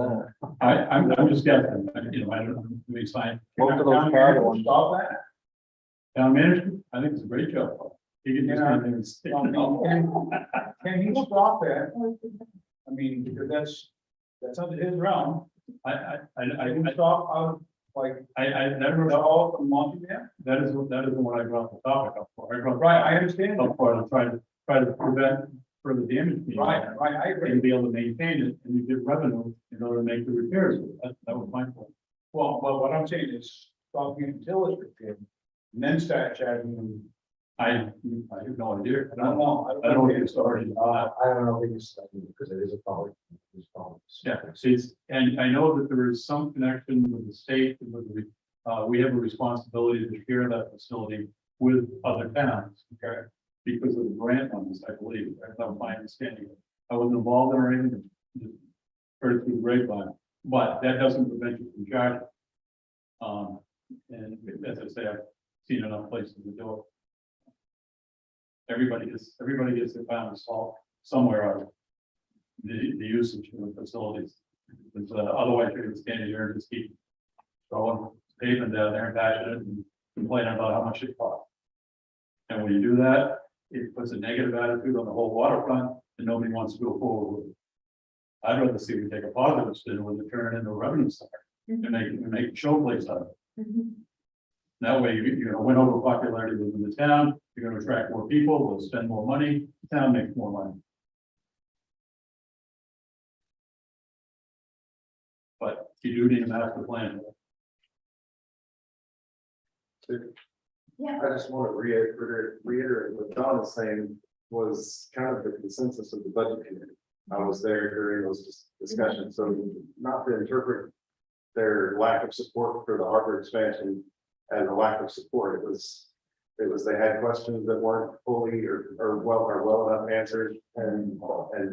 Speaker 6: that.
Speaker 3: I'm just guessing, I don't know, we sign.
Speaker 6: Most of those private ones.
Speaker 3: Stop that. Town manager, I think it's a great job. He can just come in and stick.
Speaker 2: Can he stop that? I mean, because that's under his realm.
Speaker 3: I
Speaker 2: I stop out, like,
Speaker 3: never,
Speaker 2: all from Montreal.
Speaker 3: that is what I brought the topic up for. I brought
Speaker 2: Right, I understand.
Speaker 3: up for to try to prevent further damage. being
Speaker 2: Right,
Speaker 3: done.
Speaker 2: right, I agree.
Speaker 3: And be able to maintain it and you get revenue in order to make the repairs. That was my point.
Speaker 2: Well, what I'm saying is, stop being utilities repair, and then start charging them.
Speaker 3: I have no idea.
Speaker 2: I don't know.
Speaker 3: I don't know if it's already.
Speaker 2: I don't know if it's, because it is a public.
Speaker 3: Yeah, see, and I know that there is some connection with the state, and with we have a responsibility to share that facility with other towns, okay? Because of the grant funds, I believe, that's not my understanding. I wasn't involved in or anything, just heard through the grapevine, but that doesn't prevent you from charging. And as I say, I've seen enough places to do it. Everybody gets their pound of salt somewhere out of the usage of the facilities. Because otherwise you're gonna stand here and just keep throwing pavement down there and bashing it and complaining about how much it costs. And when you do that, it puts a negative attitude on the whole waterfront and nobody wants to go forward with it. I'd rather see we take a positive spin with it, turn it into a revenue center and make a showplace out of it. That way, you're gonna win over popularity within the town, you're gonna attract more people, we'll spend more money, the town makes more money. But you do need a master plan.
Speaker 1: Yeah.
Speaker 8: I just want to reiterate what John is saying was kind of the consensus of the budget committee. I was there during those discussions, so not to interpret their lack of support for the harbor expansion as a lack of support. It was they had questions that weren't fully or well enough answered, and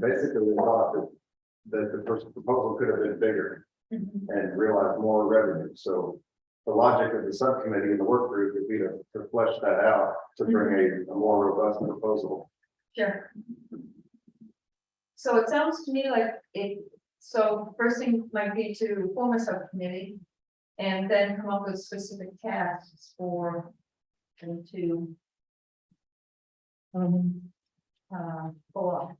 Speaker 8: basically they thought that the first proposal could have been bigger and realized more revenue. So the logic of the subcommittee and the work group would be to flesh that out, to bring a more robust proposal.
Speaker 1: Sure. So it sounds to me like so first thing might be to form a subcommittee. And then come up with specific tasks for them to. Pull off.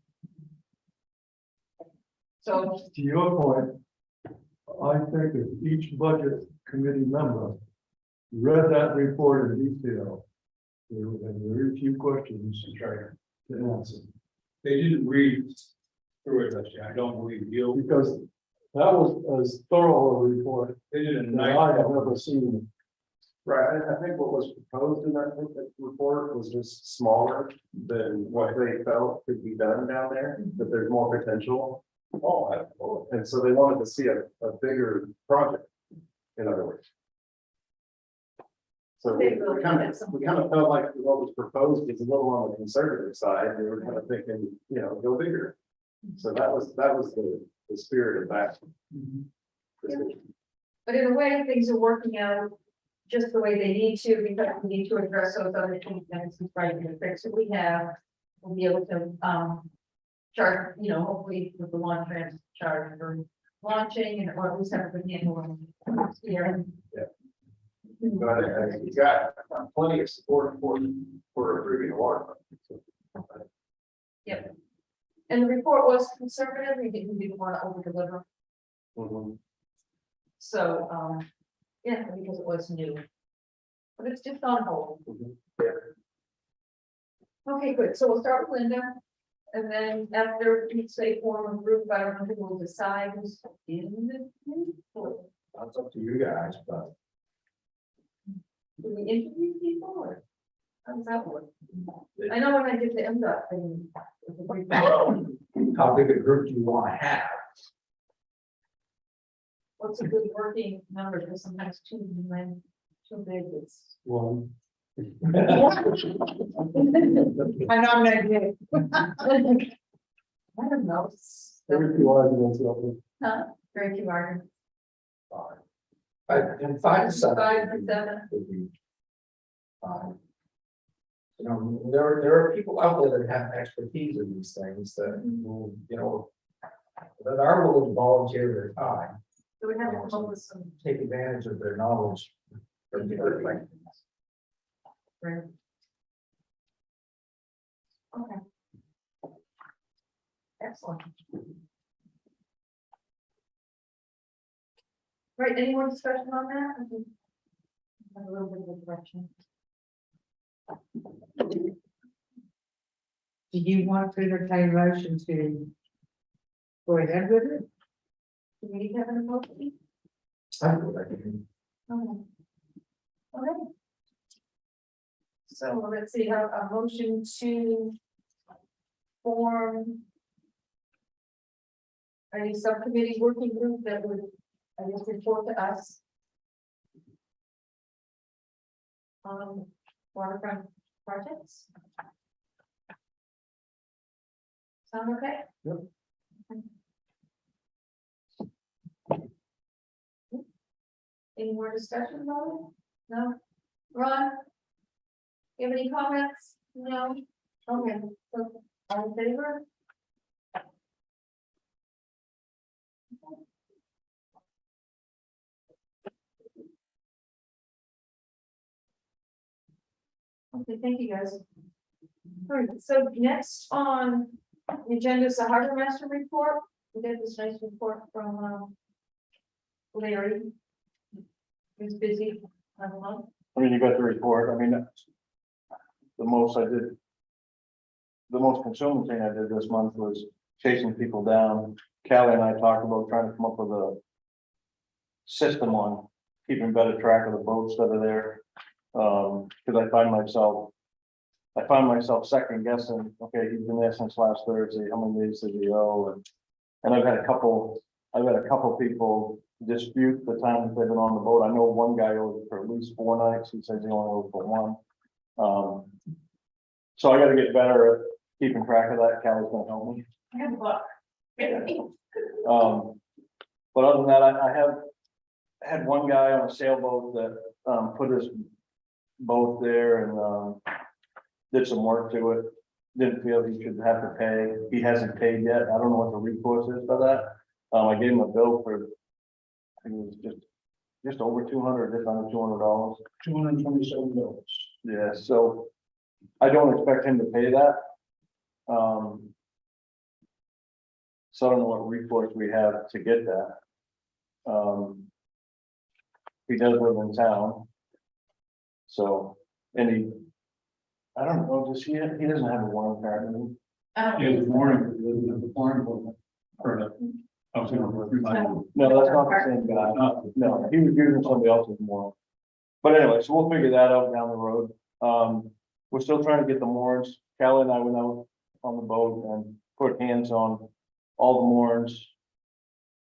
Speaker 1: So,
Speaker 4: To your point, I think if each budget committee member read that report in detail, there were very few questions to answer.
Speaker 3: They didn't read through it, actually, I don't believe you.
Speaker 4: Because that was as thorough a report
Speaker 3: They did a
Speaker 4: that
Speaker 3: nice
Speaker 4: I have
Speaker 3: job.
Speaker 4: ever seen
Speaker 8: Right, I think what was proposed in that report was just smaller than what they felt could be done down there, that there's more potential. Oh, absolutely. And so they wanted to see a bigger project, in other words. So we kind of felt like what was proposed was a little on the conservative side, they were kind of thinking, you know, go bigger. So that was the spirit of that. decision.
Speaker 1: But in a way, things are working out just the way they need to, because we need to address those other things that is right in the fix that we have. We'll be able to, charge, you know, hopefully with the launch trans charge for launching and or at least have a good handle on it here.
Speaker 8: But you got plenty of support for approving the waterfront.
Speaker 1: Yep. And the report was conservative, we didn't want to over deliver, so, yeah, because it was new. But it's just on hold. Okay, good, so we'll start with Linda. And then after each say form of group, I don't know who will decide who's in the.
Speaker 2: That's up to you guys, but
Speaker 1: Do we interview people or? How does that work? I know when I did the MDOT thing. it was a big thing.
Speaker 2: how big a group do you want to have?
Speaker 1: What's a good working number, because sometimes two big is.
Speaker 4: One.
Speaker 7: I nominate you.
Speaker 1: I don't know.
Speaker 4: Very few arguments out there.
Speaker 1: Huh? Very few arguments.
Speaker 2: And 5 to 7.
Speaker 1: 5 to 7.
Speaker 2: would be fine. You know, there are people out there that have expertise in these things that, will, you know, that are willing to volunteer their time,
Speaker 1: So we have to come up with some.
Speaker 2: take advantage of their knowledge. for different things.
Speaker 1: Right. Okay. Excellent. Right, any more discussion on that? I think a little bit of a direction.
Speaker 7: Do you want to entertain a motion to go ahead with it?
Speaker 1: Do we have an emotion?
Speaker 2: I would, I think.
Speaker 1: Okay. Okay. So let's see, have a motion to form a subcommittee working group that would, I guess, report to us. Waterfront projects. Sound okay?
Speaker 2: Yep.
Speaker 1: Any more discussion about it? No? Ron? You have any comments? No? Okay, so, all in favor? Okay, thank you, guys. All right, so next on the agenda is the harbor master report. We got this nice report from, Larry. He's busy, I don't know.
Speaker 6: I mean, you got the report, I mean, the most consuming thing I did this month was chasing people down. Callie and I talked about trying to come up with a system on keeping better track of the boats that are there. Because I find myself second guessing, okay, he's been there since last Thursday, how many days did he owe? And I've had a couple people dispute the time that they've been on the boat. I know one guy owed for at least 4 nights, he says he only owed for 1. So I gotta get better at keeping track of that. Callie's gonna help me.
Speaker 1: Good luck.
Speaker 6: But other than that, I had one guy on a sailboat that put his boat there and did some work to it. Didn't feel he should have to pay. He hasn't paid yet. I don't know what the recourse is for that. I gave him a bill for, I think it was just over 200, just under $200.
Speaker 3: $227.
Speaker 6: Yeah, so I don't expect him to pay that. So I don't know what recourse we have to get that. He does live in town. So, and I don't know, he doesn't have a warrant card. does he?
Speaker 3: Yeah, the warrant, the warrant for the. I was gonna.
Speaker 6: No, that's not the same guy. No, he was using somebody else's warrant. But anyway, so we'll figure that out down the road. We're still trying to get the moorings. Callie and I went out on the boat and put hands on all the moorings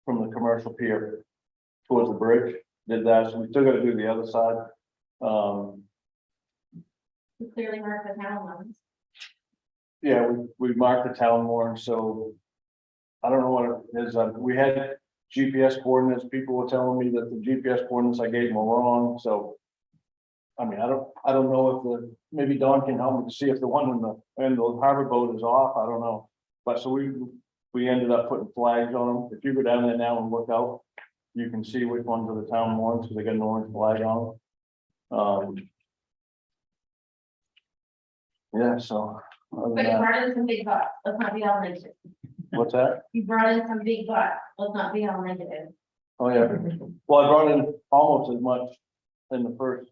Speaker 6: from the commercial pier towards the bridge. Did that, so we still gotta do the other side.
Speaker 1: You clearly mark the town ones.
Speaker 6: Yeah, we marked the town moorings, so I don't know what it is. We had GPS coordinates. People were telling me that the GPS coordinates I gave them were wrong, so. I mean, I don't know if maybe Don can help me to see if the one in the harbor boat is off. I don't know. But so we ended up putting flags on them. If you go down there now and look out, you can see which ones are the town moorings, because they got an orange flag on them. Yeah, so. other than
Speaker 1: But you
Speaker 6: that-
Speaker 1: brought in some big bucks, let's not be all negative.
Speaker 6: What's that?
Speaker 1: You brought in some big bucks, let's not be all negative.
Speaker 6: Oh, yeah. Well, I brought in almost as much in the first.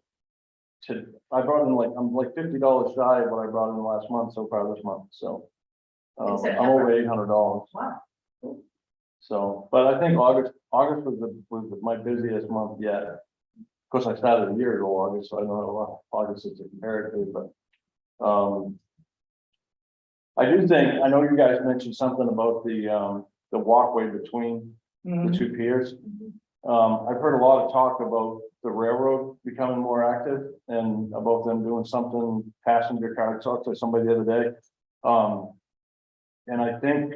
Speaker 6: I brought in I'm like $50 shy of what I brought in last month so far this month, so. I'm over $800.
Speaker 1: Wow.
Speaker 6: So, but I think August was my busiest month yet. Of course, I started a year ago, August, so I don't know what August is compared to, but. I do think, I know you guys mentioned something about the walkway between the two piers. I've heard a lot of talk about the railroad becoming more active and about them doing something passenger car. I talked to somebody the other day. And I think,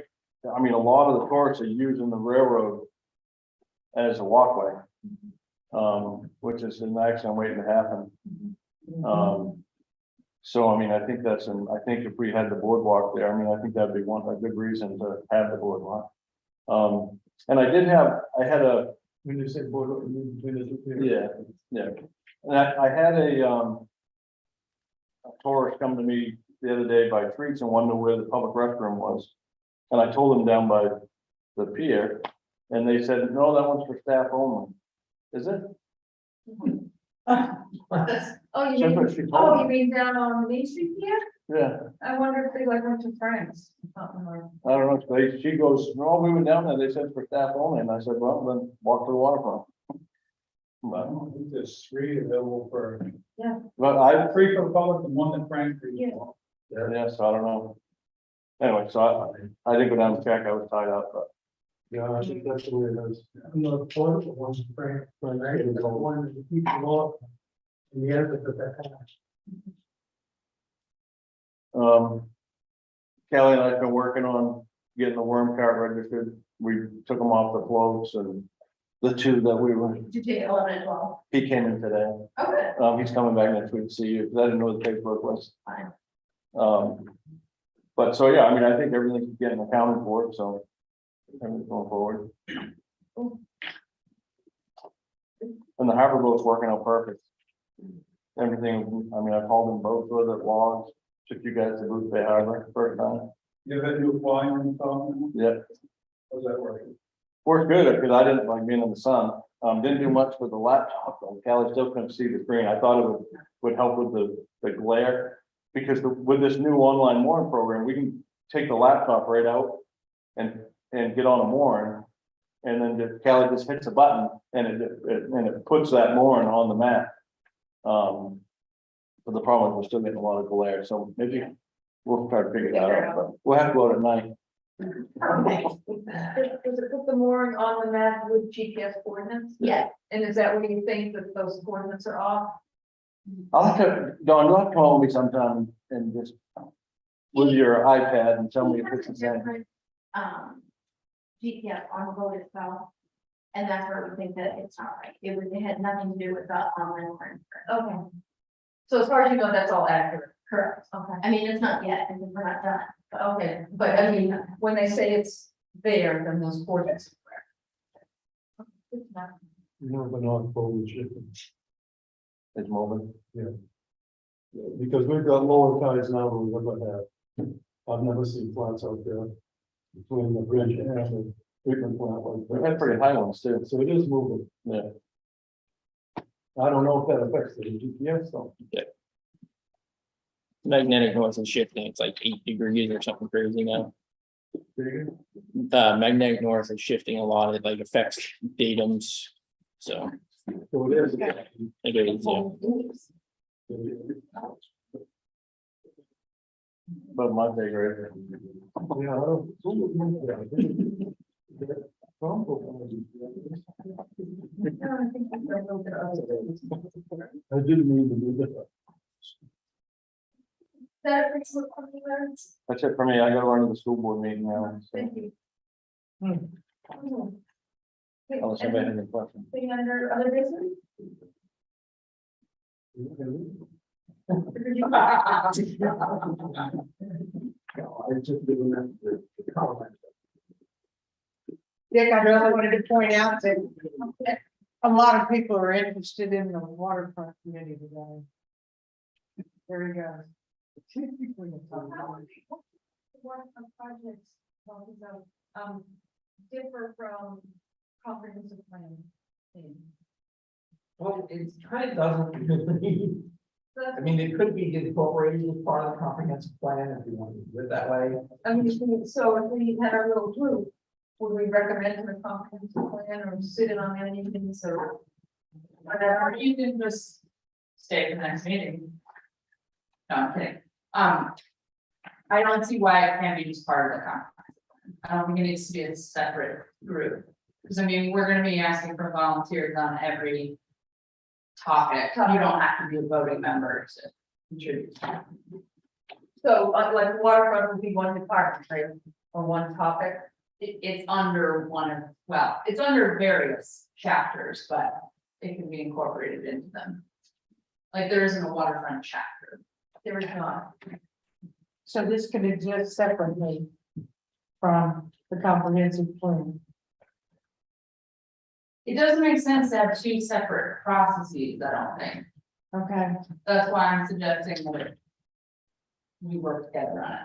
Speaker 6: I mean, a lot of the tourists are using the railroad as a walkway. Which is an accident waiting to happen. So, I mean, I think I think if we had the boardwalk there, I mean, I think that'd be a good reason to have the boardwalk. And I had a.
Speaker 4: When you say board, you mean between the two piers?
Speaker 6: Yeah. And I had a tourist come to me the other day by Treats and wondered where the public restroom was. And I told them down by the pier, and they said, no, that one's for staff only. Is it?
Speaker 1: Oh, you
Speaker 6: That's what
Speaker 1: mean,
Speaker 6: she told me.
Speaker 1: you mean down on Main Street here?
Speaker 6: Yeah,
Speaker 1: I wonder if they like went to France.
Speaker 6: I don't know. She goes, no, we went down there. They said for staff only. And I said, well, then walk to the waterfront.
Speaker 3: I don't think there's 3 available for,
Speaker 6: But I,
Speaker 3: 3 for the public and 1 in Frankfurt.
Speaker 1: Yeah.
Speaker 6: yeah, so I don't know. Anyway, so I didn't go down and check. I was tied up, but.
Speaker 4: Yeah, I think that's the way it is. The point, one's Frank, right, and the one that keeps them off. And the other that
Speaker 6: Kelly and I've been working on getting the worm cart registered. We took them off the floats and the 2 that we were,
Speaker 1: Did you take 11 and 12?
Speaker 6: he came in today.
Speaker 1: Oh, good.
Speaker 6: He's coming back next week to see you, because I didn't know the paperwork was.
Speaker 1: Fine.
Speaker 6: But so, yeah, I mean, I think everything's getting accounted for, so everything's going forward. And the harbor boat's working out perfect. Everything, I mean, I called them both for the logs, took you guys to Booth Bay Harbor first time.
Speaker 3: You have that new flying on the top?
Speaker 6: Yeah,
Speaker 3: How's that working?
Speaker 6: worked good, because I didn't like being in the sun. Didn't do much with the laptop, though. Callie still couldn't see the screen. I thought it would help with the glare. Because with this new online mooring program, we can take the laptop right out and get on a mooring. And then Callie just hits a button and it puts that mooring on the map. But the problem is we're still getting a lot of glare, so maybe we'll try to figure that out, but we'll have to go out at night.
Speaker 1: Okay. Does it put the mooring on the map with GPS coordinates?
Speaker 7: Yeah.
Speaker 1: And is that where you think that those coordinates are off?
Speaker 6: I'll have to, Dawn, you'll have to call me sometime and just with your iPad and tell me if it's the same.
Speaker 1: GPS on the road itself. And that's where we think that it's not right. It had nothing to do with the online print. Okay. So as far as you know, that's all accurate? Correct. Okay. I mean, it's not yet, and we're not done. Okay, but I mean, when they say it's there, then those coordinates are correct. Good to know.
Speaker 4: You know, but not forward shipping.
Speaker 6: It's moving.
Speaker 4: Because we've got lower tides now than we ever have. I've never seen flats out there between the bridge and the treatment plant like
Speaker 6: We've
Speaker 4: that.
Speaker 6: had pretty high ones too.
Speaker 4: So it is moving.
Speaker 6: Yeah.
Speaker 4: I don't know if that affects the GPS though.
Speaker 5: Magnetic north is shifting. It's like 8 degrees or something crazy now. Magnetic north is shifting a lot. It like affects datums. So
Speaker 4: So it is.
Speaker 5: It is, yeah.
Speaker 6: But my big right.
Speaker 4: Yeah, I didn't mean to do that.
Speaker 1: That brings up on the list.
Speaker 6: That's it for me. I gotta run to the school board meeting now. So
Speaker 1: Thank you.
Speaker 6: unless anybody has any questions.
Speaker 1: Thing under other business?
Speaker 4: I just didn't have the comment.
Speaker 7: Dick, I really wanted to point out that a lot of people are interested in the waterfront committee today. There you go.
Speaker 1: Waterfront projects, differ from comprehensive plan.
Speaker 2: Well, it kind of doesn't really. I mean, it could be incorporated as part of the comprehensive plan if you want to do it that way.
Speaker 1: I mean, so if we had our little group, would we recommend a comprehensive plan or sit in on any meetings or whatever?
Speaker 9: Or you can just stay for the next meeting. No, I'm kidding. I don't see why it can't be just part of the conference. I don't think it needs to be a separate group. Because I mean, we're gonna be asking for volunteers on every topic. You don't have to be a voting member to contribute.
Speaker 1: So like waterfront would be one department, right, or one topic?
Speaker 9: It's under one of, well, it's under various chapters, but it can be incorporated into them. Like there isn't a waterfront chapter.
Speaker 1: There is not.
Speaker 7: So this could exist separately from the comprehensive plan.
Speaker 9: It doesn't make sense to have two separate processes, I don't think.
Speaker 7: Okay,
Speaker 9: That's why I'm suggesting that we work together on it.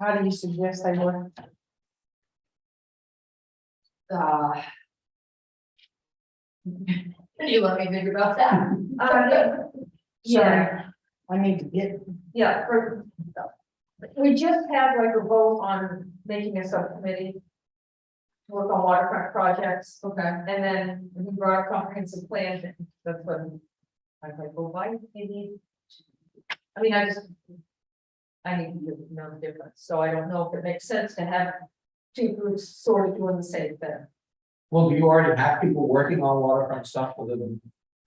Speaker 7: how do you suggest they work?
Speaker 9: Can you let me think about that?
Speaker 1: Yeah,
Speaker 7: I need to get,
Speaker 1: yeah, we just had like a vote on making a subcommittee. To work on waterfront projects,
Speaker 9: Okay.
Speaker 1: and then we brought a comprehensive plan, that's when. I was like, well, why maybe? I mean, I need to know the difference, so I don't know if it makes sense to have two groups sort of doing the same thing.
Speaker 2: Well, do you already have people working on waterfront stuff for the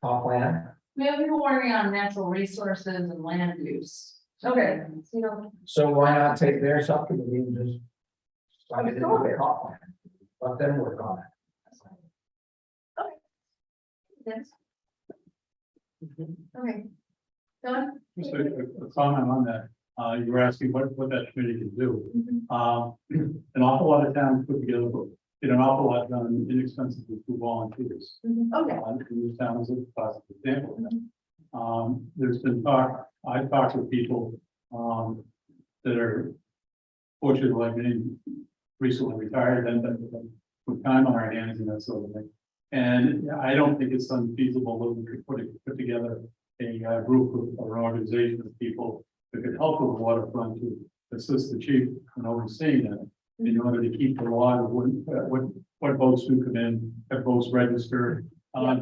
Speaker 2: comp plan?
Speaker 9: We have people working on natural resources and land use.
Speaker 1: Okay, you know,
Speaker 2: So why not take their subcommittee and just. Slide it into the comp plan? Let them work on it.
Speaker 1: yes. Okay. Done?
Speaker 3: Just a comment on that, you were asking what that committee can do. An awful lot of towns put together, get an awful lot done inexpensively through volunteers.
Speaker 1: Okay.
Speaker 3: In this town is a classic example of that. There's been talk, I've talked with people, that are fortunate like me, recently retired and with time on our hands and that sort of thing. And I don't think it's unfeasible that we could put together a group of, or an organization of people that could help with the waterfront to assist the chief in overseeing that. In order to keep the law of what boats do come in, have boats registered,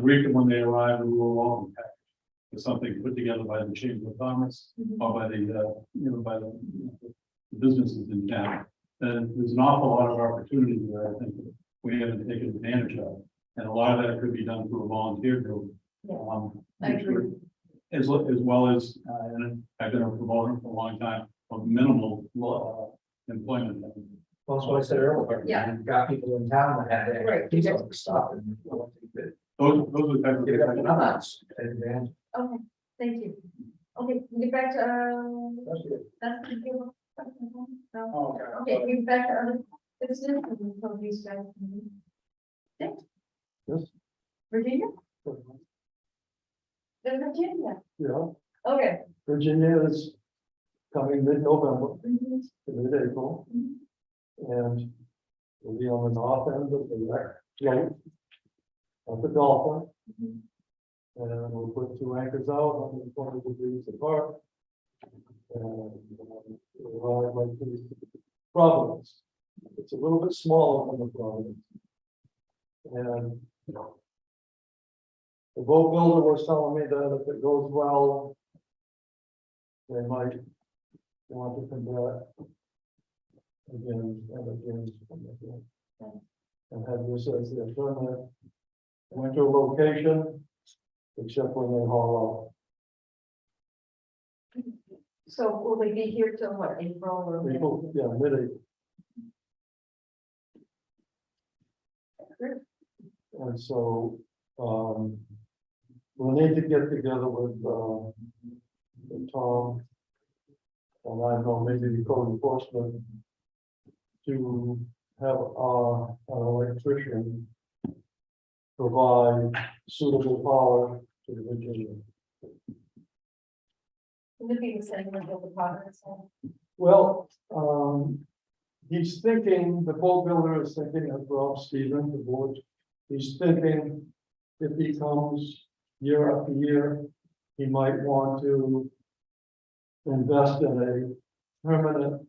Speaker 3: greet them when they arrive, and we'll welcome package. It's something put together by the Chamber of Commerce or by the, by the businesses in town. Then there's an awful lot of opportunity there, I think, that we haven't taken advantage of. And a lot of that could be done through a volunteer group.
Speaker 1: I agree.
Speaker 3: As well as, and I've been a promoter for a long time of minimal employment.
Speaker 2: Well, that's what I said earlier.
Speaker 1: Yeah.
Speaker 2: You've got people in town that have their
Speaker 1: Right.
Speaker 2: piece of stuff and.
Speaker 3: Those are the type of
Speaker 2: Give
Speaker 3: things.
Speaker 2: it up nuts. Advantage.
Speaker 1: Okay, thank you. Okay, get back to, that's the deal. No.
Speaker 3: Oh,
Speaker 1: Okay, get back to other, it's different from these guys. Yeah.
Speaker 4: Yes.
Speaker 1: Virginia? Then Virginia,
Speaker 4: Yeah,
Speaker 1: okay.
Speaker 4: Virginia is coming mid-November
Speaker 1: Mhm.
Speaker 4: to mid-April. And we'll be on the north end of the wreck float of the Dolphin. And we'll put two anchors out, 120 degrees apart. And we'll have like these Providence. It's a little bit smaller than the Providence. And The boat builder was telling me that if it goes well, they might want to come back again and again and again. And have this as their permanent winter location, except when they haul
Speaker 1: So will they be here till what, April or?
Speaker 4: out. People, yeah, mid-April. And so, we'll need to get together with Tom. And I know maybe the code enforcement to have an electrician provide suitable power to the Virginia.
Speaker 1: Would it be the same with the departments?
Speaker 4: Well, he's thinking, the boat builder is thinking of Rob Stevens, the board. He's thinking if he comes year after year, he might want to invest in a permanent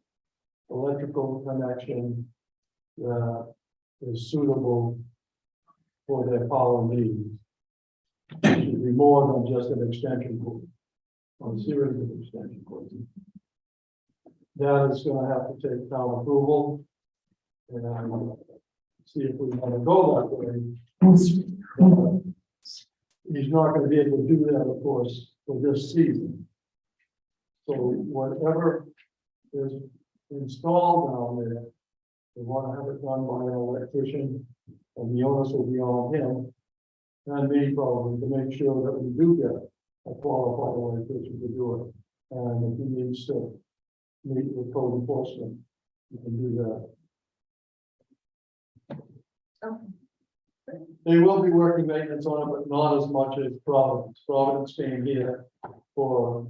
Speaker 4: electrical connection that is suitable for their power needs. It should be more than just an extension cord, or a series of extension cords. That is gonna have to take town approval. And I'm gonna see if we wanna go that way. He's not gonna be able to do that, of course, for this season. So whatever is installed down there, we wanna have it done by an electrician, and the onus will be on him and me probably to make sure that we do get a qualified electrician to do it. And if he needs to meet with code enforcement, you can do that.
Speaker 1: Okay.
Speaker 4: They will be working maintenance on it, but not as much as Providence. Providence came here for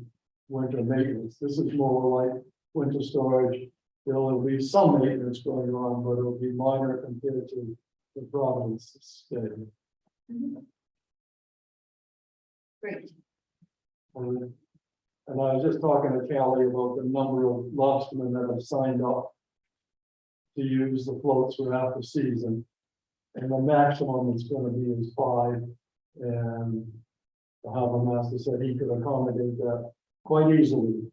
Speaker 4: winter maintenance. This is more like winter storage. There will be some maintenance going on, but it'll be minor compared to the Providence state.
Speaker 1: Great.
Speaker 4: And I was just talking to Callie about the number of lobstermen that have signed up to use the floats for half the season. And the maximum is gonna be is 5. And the harbor master said he could accommodate that quite easily.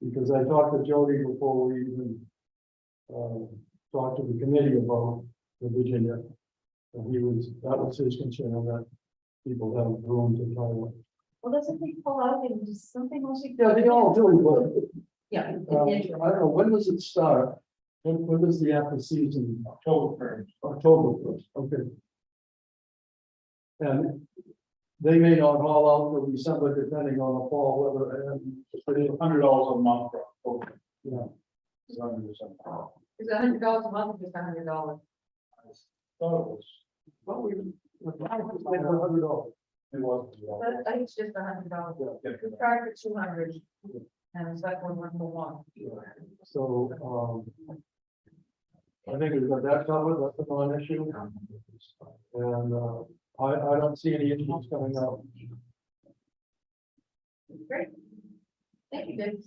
Speaker 4: Because I talked to Jody before we even talked to the committee about the Virginia. And that was his concern, that people have room to tolerate.
Speaker 1: Well, doesn't he pull out and just something else?
Speaker 4: Yeah, they all do, but
Speaker 1: Yeah.
Speaker 4: I don't know, when does it start? When does the after season? October 1st. October 1st, okay. And they may not haul out till December depending on the fall weather and.
Speaker 3: $100 a month for October.
Speaker 4: Yeah.
Speaker 1: Is $100 a month, or just $100?
Speaker 4: Well, $100.
Speaker 3: It was.
Speaker 1: I think it's just $100. We tried for 200. And it's like 1 for 1.
Speaker 4: So, I think we've got that covered, that's a non-issue. And, I don't see any issues coming up.
Speaker 1: Great. Thank you, Dave.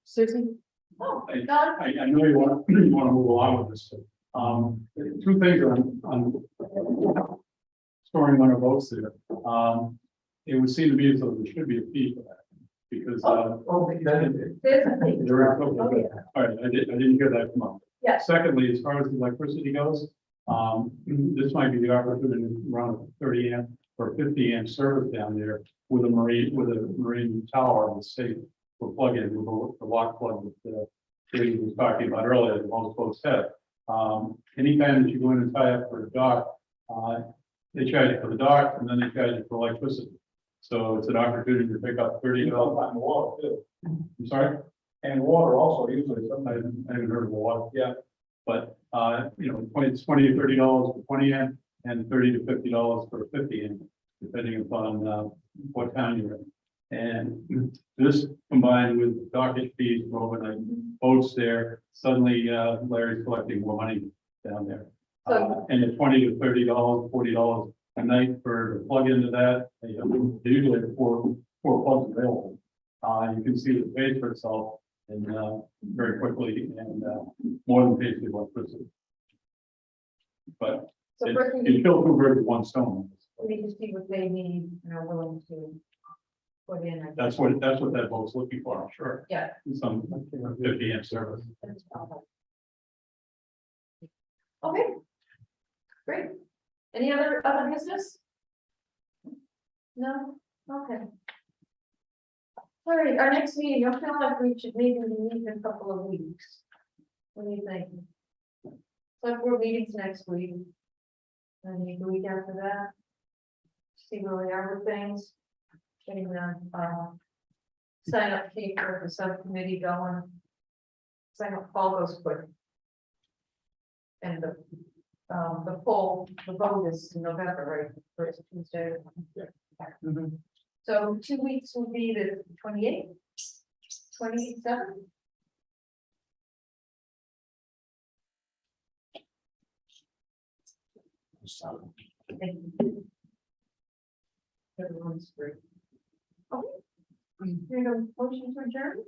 Speaker 1: Susan? Oh, Don?
Speaker 3: I know you want to move along with this. Two things on storing winter boats there. It would seem to me as though there should be a fee for that. Because,
Speaker 1: There's a thing.
Speaker 3: there are,
Speaker 1: Oh, yeah.
Speaker 3: all right, I didn't hear that come up.
Speaker 1: Yes.
Speaker 3: Secondly, as far as the electricity goes, this might be the opportunity to run a 30 amp or 50 amp service down there with a marine tower and safe for plug-in with the lock plug that Dave was talking about earlier, that most folks have. Anytime that you go in and tie up for a dock, they charge you for the dock and then they charge you for electricity. So it's an opportunity to pick up $30 on the water too. I'm sorry? And water also, usually, sometimes I haven't heard of water yet. But, you know, it's $20 to $30 for 20 amp and $30 to $50 for 50 amp, depending upon what town you're in. And this combined with dockage fees for overnight boats there, suddenly Larry's collecting more money down there. And it's $20 to $30, $40 a night for to plug into that. They usually have four plugs available. You can see it pays for itself and very quickly and more than pays for electricity. But
Speaker 1: So first we
Speaker 3: You
Speaker 1: need,
Speaker 3: kill two birds with one stone.
Speaker 1: we need to see what they need and are willing to put in. I guess.
Speaker 3: That's what that vote's looking for, I'm sure.
Speaker 1: Yeah.
Speaker 3: Some 50 amp service.
Speaker 1: That's probably- Okay. Great. Any other business? No? Okay. All right, our next meeting, I feel like we should maybe meet in a couple of weeks. What do you think? So 4 meetings next week. And maybe the week after that. See where we are with things. Getting the, sign up sheet for the subcommittee going. Sign up all goes quick. And the poll, the vote is in November, right, first Tuesday.
Speaker 7: Mhm.
Speaker 1: So 2 weeks will be the 28th, 27th. Everyone's free. Okay. You're gonna motion to adjourn?